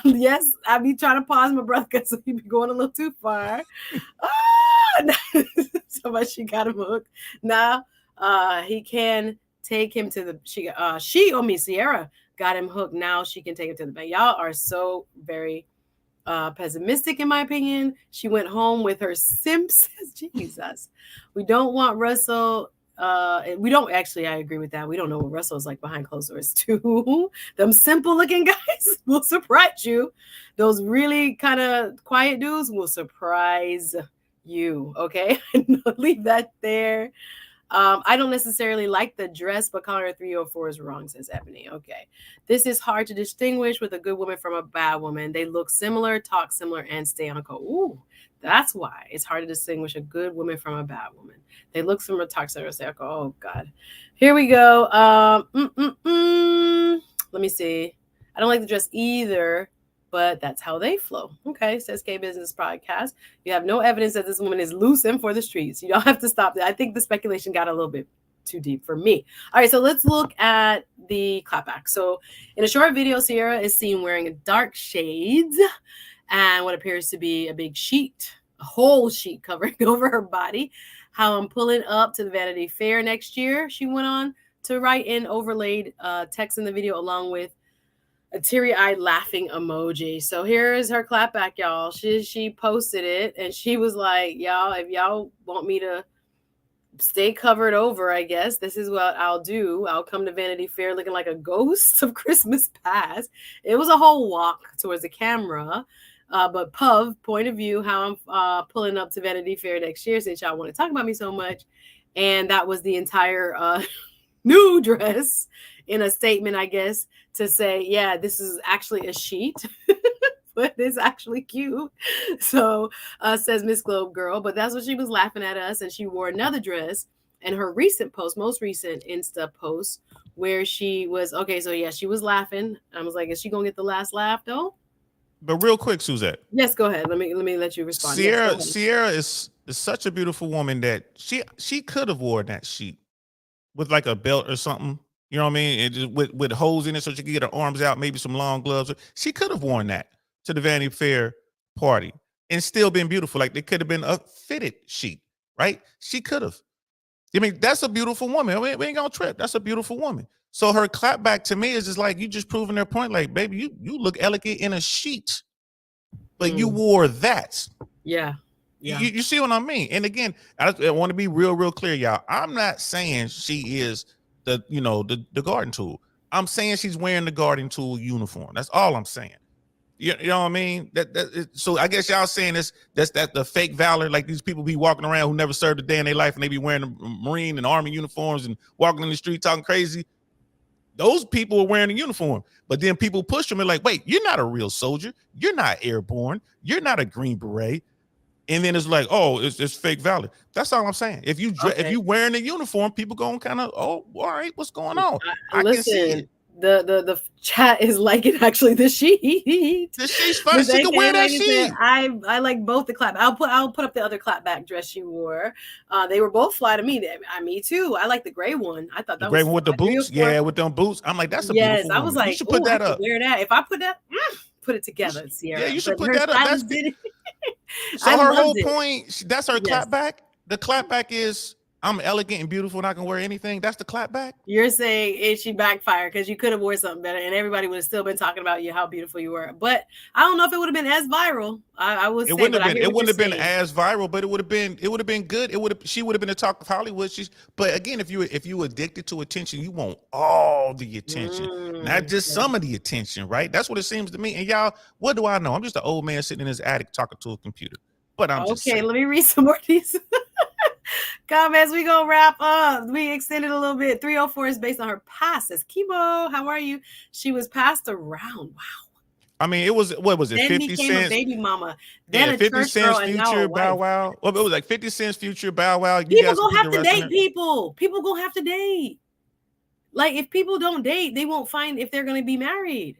Yes, I be trying to pause my brother because he be going a little too far. So much she got him hooked. Now he can take him to the CIARA got him hooked. Now she can take him to the bank. Y'all are so very pessimistic, in my opinion. She went home with her simps. Jesus. We don't want Russell. We don't actually, I agree with that. We don't know what Russell is like behind closed doors too. Them simple looking guys will surprise you. Those really kind of quiet dudes will surprise you. Okay. Leave that there. I don't necessarily like the dress, but calling her 304 is wrong, says Ebony. Okay. This is hard to distinguish with a good woman from a bad woman. They look similar, talk similar, and stay on a code. Ooh, that's why it's hard to distinguish a good woman from a bad woman. They look similar, talk similar, stay on a code. Oh, God. Here we go. Let me see. I don't like the dress either, but that's how they flow. Okay, says K Business Podcast. You have no evidence that this woman is loose and for the streets. You don't have to stop that. I think the speculation got a little bit too deep for me. All right, so let's look at the clapback. So in a short video, CIARA is seen wearing dark shades and what appears to be a big sheet, a whole sheet covering over her body. How I'm pulling up to the Vanity Fair next year, she went on to write in overlaid text in the video along with a teary-eyed laughing emoji. So here is her clapback, y'all. She posted it and she was like, y'all, if y'all want me to stay covered over, I guess this is what I'll do. I'll come to Vanity Fair looking like a ghost of Christmas past. It was a whole walk towards the camera. But Puv, point of view, how I'm pulling up to Vanity Fair next year since y'all want to talk about me so much. And that was the entire new dress in a statement, I guess, to say, yeah, this is actually a sheet, but it's actually cute. So says Miss Globe Girl, but that's what she was laughing at us. And she wore another dress and her recent post, most recent Insta post where she was, okay, so yeah, she was laughing. I was like, is she going to get the last laugh though? But real quick, Suzette. Yes, go ahead. Let me let you respond. CIARA is such a beautiful woman that she could have worn that sheet with like a belt or something. You know what I mean? And just with holes in it so she could get her arms out, maybe some long gloves. She could have worn that to the Vanity Fair party and still been beautiful. Like, it could have been a fitted sheet, right? She could have. I mean, that's a beautiful woman. I mean, we ain't gonna trip. That's a beautiful woman. So her clapback to me is just like, you just proving their point. Like, baby, you look elegant in a sheet, but you wore that. Yeah. You see what I mean? And again, I want to be real clear, y'all. I'm not saying she is the garden tool. I'm saying she's wearing the garden tool uniform. That's all I'm saying. You know what I mean? So I guess y'all saying that's the fake valor, like these people be walking around who never served a day in their life and they be wearing the Marine and Army uniforms and walking in the street talking crazy. Those people are wearing a uniform, but then people push them and like, wait, you're not a real soldier. You're not airborne. You're not a Green Beret. And then it's like, oh, it's fake valor. That's all I'm saying. If you wearing a uniform, people going kind of, oh, all right, what's going on? I can see it. The chat is liking actually the sheet. The sheet's fine. She can wear that sheet. I like both the clap. I'll put up the other clapback dress she wore. They were both fly to me. Me too. I like the gray one. I thought that gray was one with the boots. Yeah, with them boots. I'm like, that's a beautiful woman. I was like, you should put that up. Wear that. If I put that, put it together, CIARA. Yeah, you should put that up. So her whole point, that's her clapback. The clapback is, I'm elegant and beautiful and I can wear anything. That's the clapback. You're saying is she backfired because you could have worn something better and everybody would have still been talking about you, how beautiful you were. But I don't know if it would have been as viral. I would say it wouldn't have been as viral, but it would have been good. She would have been the talk of Hollywood. But again, if you addicted to attention, you want all the attention, not just some of the attention, right? That's what it seems to me. And y'all, what do I know? I'm just an old man sitting in his attic talking to a computer. But I'm just saying. Let me read some more of these comments. We gonna wrap up. We extended a little bit. 304 is based on her past. Says Kibo, how are you? She was passed around. Wow. I mean, it was, what was it? Then 50 became cents. A baby mama. Then a 50 church cents girl, and Future, now Bow Wow. Well, it was like 50 cents Future, Bow Wow. People gonna have to date people. People gonna have to date. Like, if people don't date, they won't find if they're gonna be married.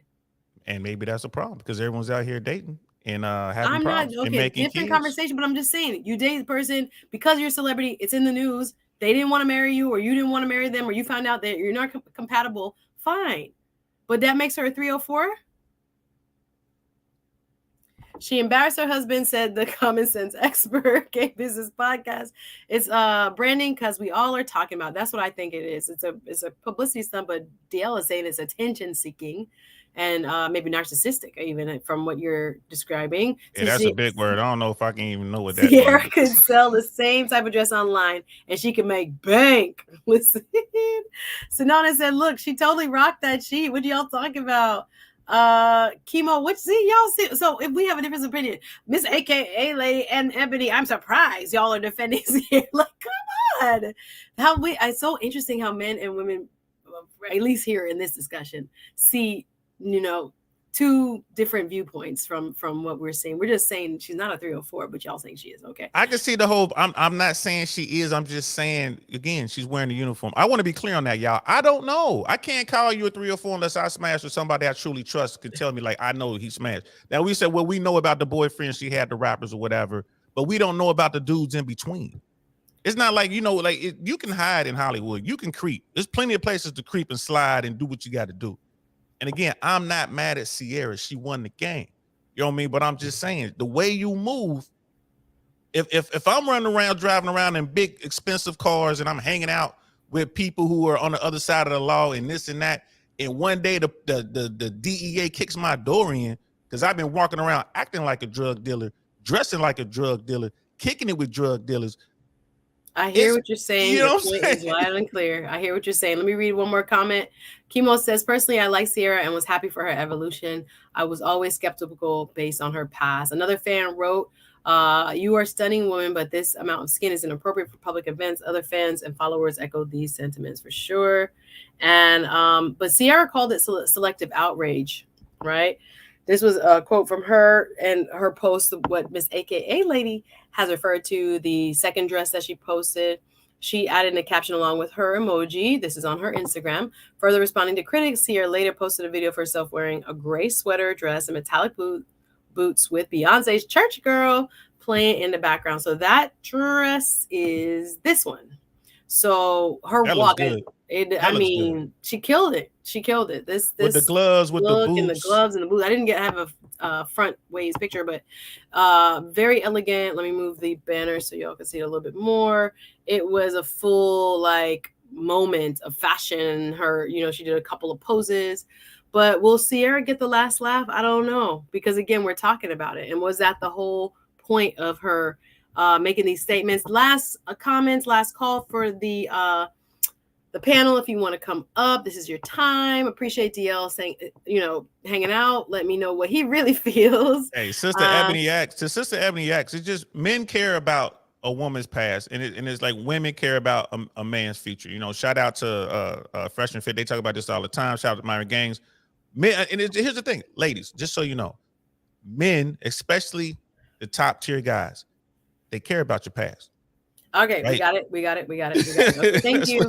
And maybe that's a problem because everyone's out here dating and having I'm problems not and making different kids. Conversation, but I'm just saying, you date the person because you're a celebrity, it's in the news, they didn't want to marry you or you didn't want to marry them or you found out that you're not compatible, fine. But that makes her a 304. She embarrassed her husband, said the common sense expert, Gay Business Podcast. It's branding because we all are talking about. That's what I think it is. It's a publicity stunt, but DL is saying it's attention seeking and maybe narcissistic, even from what you're describing. Yeah, that's a big word. I don't know if I can even know what that CIARA means. could sell the same type of dress online and she could make bank. Listen. Sonana said, look, she totally rocked that sheet. What y'all talking about? Chemo, which y'all see, so if we have a different opinion, Miss AKA Lady and Ebony, I'm surprised y'all are defending here. Like, come on. It's so interesting how men and women, at least here in this discussion, see, two different viewpoints from what we're saying. We're just saying she's not a 304, but y'all saying she is. Okay. I can see the whole. I'm not saying she is. I'm just saying again, she's wearing the uniform. I want to be clear on that, y'all. I don't know. I can't call you a 304 unless I smash with somebody I truly trust could tell me like I know he smashed. Now we said, well, we know about the boyfriend she had, the rappers or whatever, but we don't know about the dudes in between. It's not like, like you can hide in Hollywood. You can creep. There's plenty of places to creep and slide and do what you got to do. And again, I'm not mad at CIARA. She won the game. You know what I mean? But I'm just saying the way you move. If I'm running around, driving around in big, expensive cars and I'm hanging out with people who are on the other side of the law and this and that, and one day the DEA kicks my door in because I've been walking around acting like a drug dealer, dressing like a drug dealer, kicking it with drug dealers. I hear what you're saying. Your point is loud and clear. I hear what you're saying. Let me read one more comment. Chemo says, personally, I like CIARA and was happy for her evolution. I was always skeptical based on her past. Another fan wrote, you are a stunning woman, but this amount of skin is inappropriate for public events. Other fans and followers echoed these sentiments for sure. And but CIARA called it selective outrage, right? This was a quote from her and her post of what Miss AKA Lady has referred to the second dress that she posted. She added a caption along with her emoji. This is on her Instagram. Further responding to critics, CIARA later posted a video of herself wearing a gray sweater dress and metallic boots with Beyonce's Church Girl playing in the background. So that dress is this one. So her walk, she killed it. She killed it. This with the gloves, with the boots, and the gloves and the boots. I didn't have a front ways picture, but very elegant. Let me move the banner so y'all can see it a little bit more. It was a full like moment of fashion. Her, she did a couple of poses. But will CIARA get the last laugh? I don't know, because again, we're talking about it. And was that the whole point of her making these statements? Last comments, last call for the panel. If you want to come up, this is your time. Appreciate DL saying, hanging out. Let me know what he really feels. Hey, Sister Ebony X, it's just men care about a woman's past, and it's like women care about a man's future. Shout out to Fresh and Fit. They talk about this all the time. Shout out to Myron Gaines. Men, and here's the thing, ladies, just so you know, men, especially the top tier guys, they care about your past. Okay, right? We got it. Okay, thank you.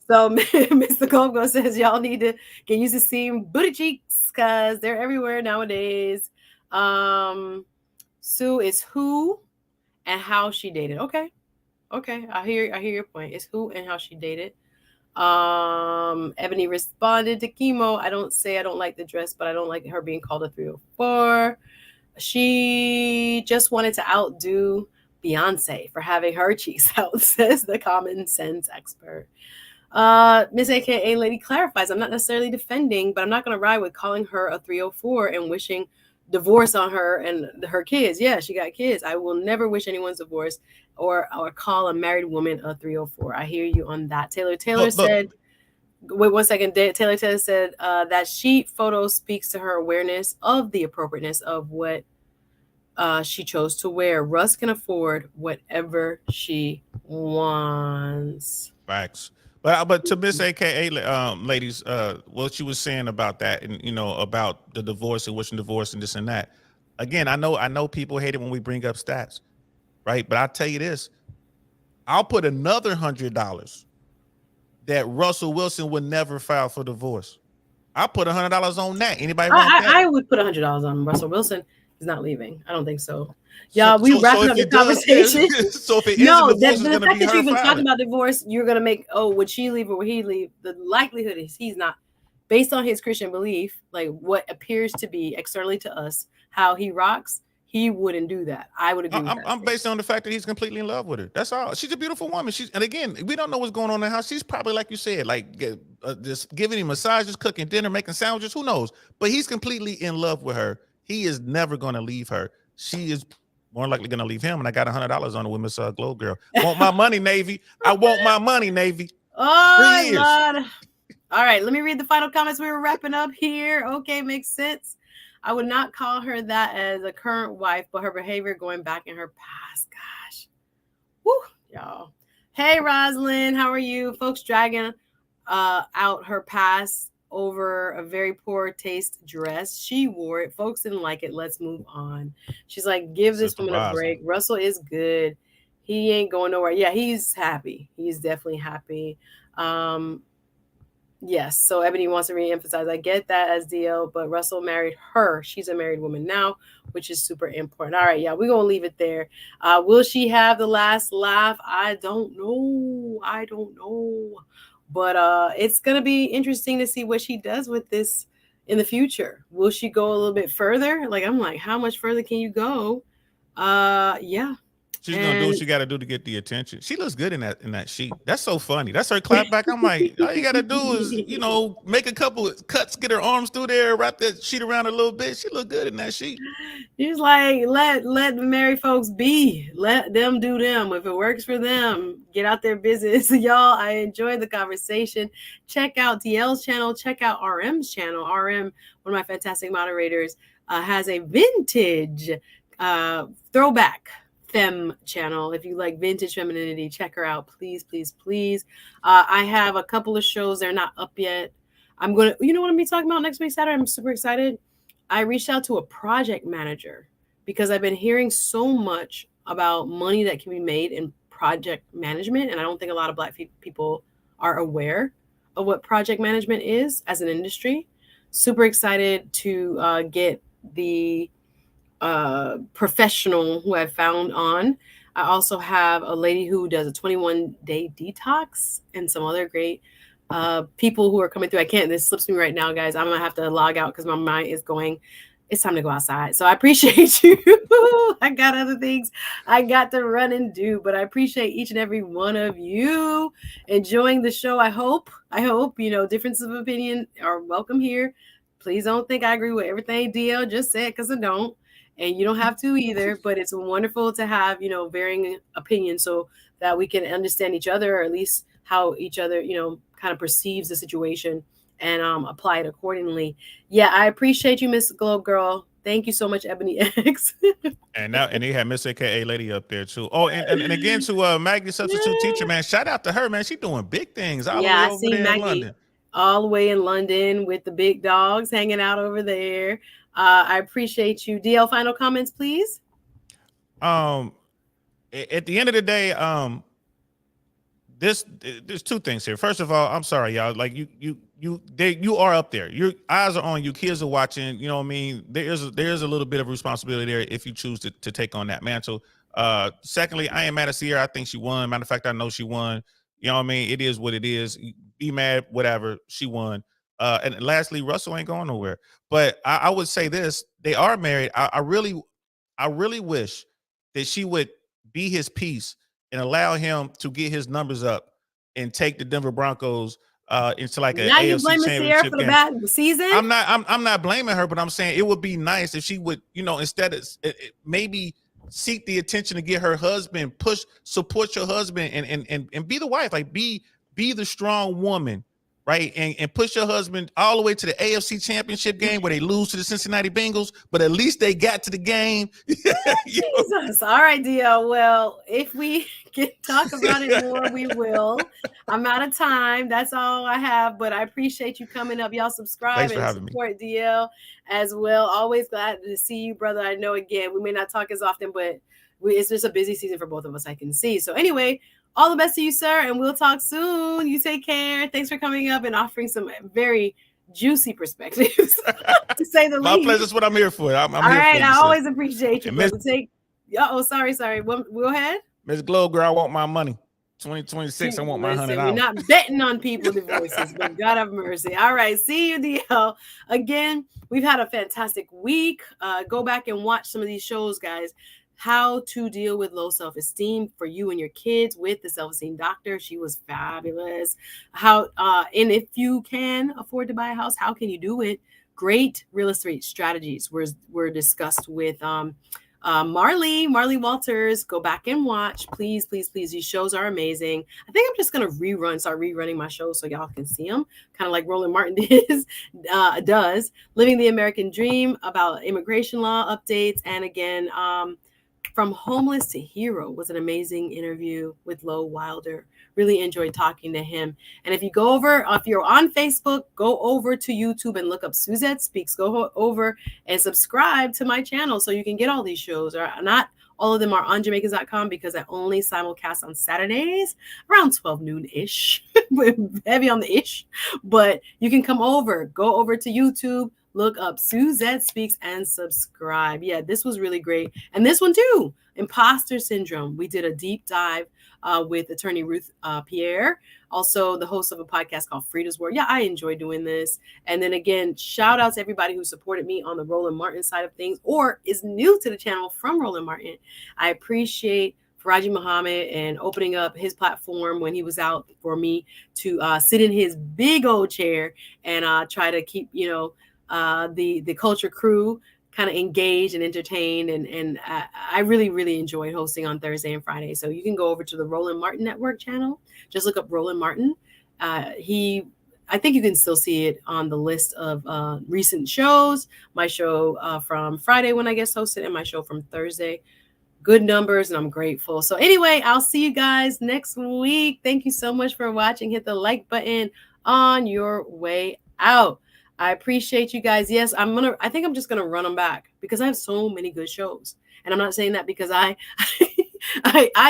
So Mr. Colgo says y'all need to get used to seeing booty cheeks because they're everywhere nowadays. Sue is who and how she dated. Okay. I hear your point. It's who and how she dated. Ebony responded to Chemo. I don't like the dress, but I don't like her being called a 304. She just wanted to outdo Beyonce for having her cheeks out, says the common sense expert. Miss AKA Lady clarifies, I'm not necessarily defending, but I'm not going to ride with calling her a 304 and wishing divorce on her and her kids. Yeah, she got kids. I will never wish anyone's divorce or call a married woman a 304. I hear you on that. Taylor said, wait 1 second. Taylor said that sheet photo speaks to her awareness of the appropriateness of what she chose to wear. Russ can afford whatever she wants. Facts. But to Miss AKA ladies, what she was saying about that, and about the divorce and wishing divorce and this and that. Again, I know people hate it when we bring up stats, right? But I'll tell you this: I'll put another $100 that Russell Wilson would never file for divorce. I'll put $100 on that. Anybody want that? I would put $100 on Russell Wilson. He's not leaving. I don't think so. Yeah, we wrapping up the conversation. So if it is a divorce, the fact that you're even talking about divorce, you're gonna make, would she leave or would he leave? The likelihood is he's not, based on his Christian belief, like what appears to be externally to us, how he rocks. He wouldn't do that. I would agree. I'm based on the fact that he's completely in love with her. That's all. She's a beautiful woman. And again, we don't know what's going on in the house. She's probably, like you said, like just giving him massages, cooking dinner, making sandwiches. Who knows? But he's completely in love with her. He is never going to leave her. She is more likely going to leave him. And I got $100 on the Women's Globe Girl. Want my money, Navy? I want my money, Navy. Oh, God. All right, let me read the final comments. We were wrapping up here. Okay, makes sense. I would not call her that as a current wife, but her behavior going back in her past. Gosh. Woo, y'all. Hey, Rosalind, how are you? Folks dragging out her past over a very poor taste dress. She wore it. Folks didn't like it. Let's move on. She's like, give this Sister woman a Bosley. break. Russell is good. He ain't going nowhere. Yeah, he's happy. He's definitely happy. Um, Yes, so Ebony wants to re-emphasize. I get that as DL, but Russell married her. She's a married woman now, which is super important. All right, yeah, we're gonna leave it there. Will she have the last laugh? I don't know. I don't know. But it's gonna be interesting to see what she does with this in the future. Will she go a little bit further? Like I'm like, how much further can you go? Yeah. She's gonna do what And she got to do to get the attention. She looks good in that sheet. That's so funny. That's her clap back. I'm like, all you got to do is make a couple of cuts, get her arms through there, wrap that sheet around a little bit. She look good in that sheet. He's like, let the married folks be. Let them do them. If it works for them, get out their business. Y'all, I enjoyed the conversation. Check out DL's channel. Check out RM's channel. RM, one of my fantastic moderators, has a vintage throwback femme channel. If you like vintage femininity, check her out. Please, please, please. I have a couple of shows. They're not up yet. You know what I'm gonna be talking about next week, Saturday? I'm super excited. I reached out to a project manager because I've been hearing so much about money that can be made in project management. And I don't think a lot of Black people are aware of what project management is as an industry. Super excited to get the professional who I found on. I also have a lady who does a 21-day detox and some other great people who are coming through. I can't, this slips me right now, guys. I'm gonna have to log out because my mind is going, it's time to go outside. So I appreciate you. I got other things I got to run and do, but I appreciate each and every one of you enjoying the show. I hope, differences of opinion are welcome here. Please don't think I agree with everything DL just said, because I don't. And you don't have to either, but it's wonderful to have, varying opinions so that we can understand each other, or at least how each other, kind of perceives the situation and apply it accordingly. Yeah, I appreciate you, Miss Globe Girl. Thank you so much, Ebony X. And they had Miss AKA Lady up there too. Oh, and again to Maggie, substitute teacher, man. Shout out to her, man. She doing big things all the Yeah, way I over see there in Maggie London. all the way in London with the big dogs hanging out over there. I appreciate you. DL, final comments, please. At the end of the day, there's two things here. First of all, I'm sorry, y'all. Like you are up there. Your eyes are on you. Kids are watching. You know what I mean? There is a little bit of responsibility there if you choose to take on that mantle. Secondly, I ain't mad at CIARA. I think she won. Matter of fact, I know she won. You know what I mean? It is what it is. Be mad, whatever. She won. And lastly, Russell ain't going nowhere. But I would say this: they are married. I really wish that she would be his piece and allow him to get his numbers up and take the Denver Broncos into like an Now you AFC blaming Sierra championship for the game. bad season? I'm not blaming her, but I'm saying it would be nice if she would, instead of maybe seek the attention to get her husband, support your husband and be the wife, like be the strong woman, right? And push your husband all the way to the AFC championship game where they lose to the Cincinnati Bengals, but at least they got to the game. Jesus. All right, Dio. Well, if we can talk about it more, we will. I'm out of time. That's all I have, but I appreciate you coming up. Y'all subscribe Thanks for and having support DL as well. Always glad to see you, brother. I know, again, we may not talk as often, but it's just a busy season for both of us, I can see. So anyway, all the best to you, sir, and we'll talk soon. You take care. Thanks for coming up and offering some very juicy perspectives, to say the My least. pleasure. That's what I'm here for. I'm all here right, for I always appreciate you, and brother. Sorry. Go ahead. Miss Globe Girl, I want my money. 2026, I want my $100. We're not betting on people divorces, but God have mercy. All right, see you, DL. Again, we've had a fantastic week. Go back and watch some of these shows, guys. How to deal with low self-esteem for you and your kids with the self-esteem doctor. She was fabulous. And if you can afford to buy a house, how can you do it? Great real estate strategies were discussed with Marley Walters. Go back and watch, please. These shows are amazing. I think I'm just gonna start rerunning my shows so y'all can see them, kind of like Roland Martin does. Living the American Dream, about immigration law updates, and again, From Homeless to Hero was an amazing interview with Lo Wilder. Really enjoyed talking to him. And if you go over, if you're on Facebook, go over to YouTube and look up Suzette Speaks. Go over and subscribe to my channel so you can get all these shows. Or not all of them are on Jamaicans.com because I only simulcast on Saturdays around 12 noon ish. Heavy on the ish. But you can come over, go over to YouTube, look up Suzette Speaks and subscribe. Yeah, this was really great. And this one too, imposter syndrome. We did a deep dive with attorney Ruth Pierre, also the host of a podcast called Frida's Word. Yeah, I enjoy doing this. And then again, shout out to everybody who supported me on the Roland Martin side of things or is new to the channel from Roland Martin. I appreciate Faraji Muhammad and opening up his platform when he was out for me to sit in his big old chair and try to keep, the culture crew kind of engaged and entertained. And I really enjoyed hosting on Thursday and Friday. So you can go over to the Roland Martin Network channel. Just look up Roland Martin. I think you can still see it on the list of recent shows. My show from Friday when I guest hosted and my show from Thursday. Good numbers, and I'm grateful. So anyway, I'll see you guys next week. Thank you so much for watching. Hit the like button on your way out. I appreciate you guys. Yes, I think I'm just gonna run them back because I have so many good shows. And I'm not saying that because I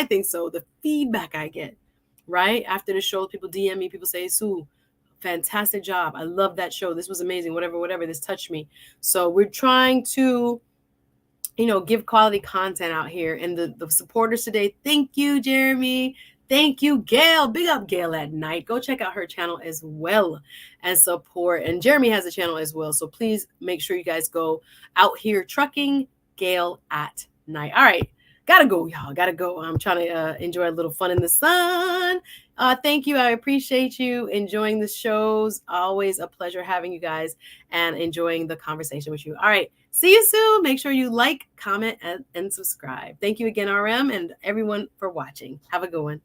think so. The feedback I get, right? After the show, people DM me, people say, Sue, fantastic job. I love that show. This was amazing. Whatever, this touched me. So we're trying to give quality content out here. And the supporters today, thank you, Jeremy. Thank you, Gail. Big up Gail at Night. Go check out her channel as well and support. And Jeremy has a channel as well. So please make sure you guys go out here trucking Gail at Night. All right. Gotta go, y'all. Gotta go. I'm trying to enjoy a little fun in the sun. Thank you. I appreciate you enjoying the shows. Always a pleasure having you guys and enjoying the conversation with you. All right. See you soon. Make sure you like, comment, and subscribe. Thank you again, RM, and everyone for watching. Have a good one.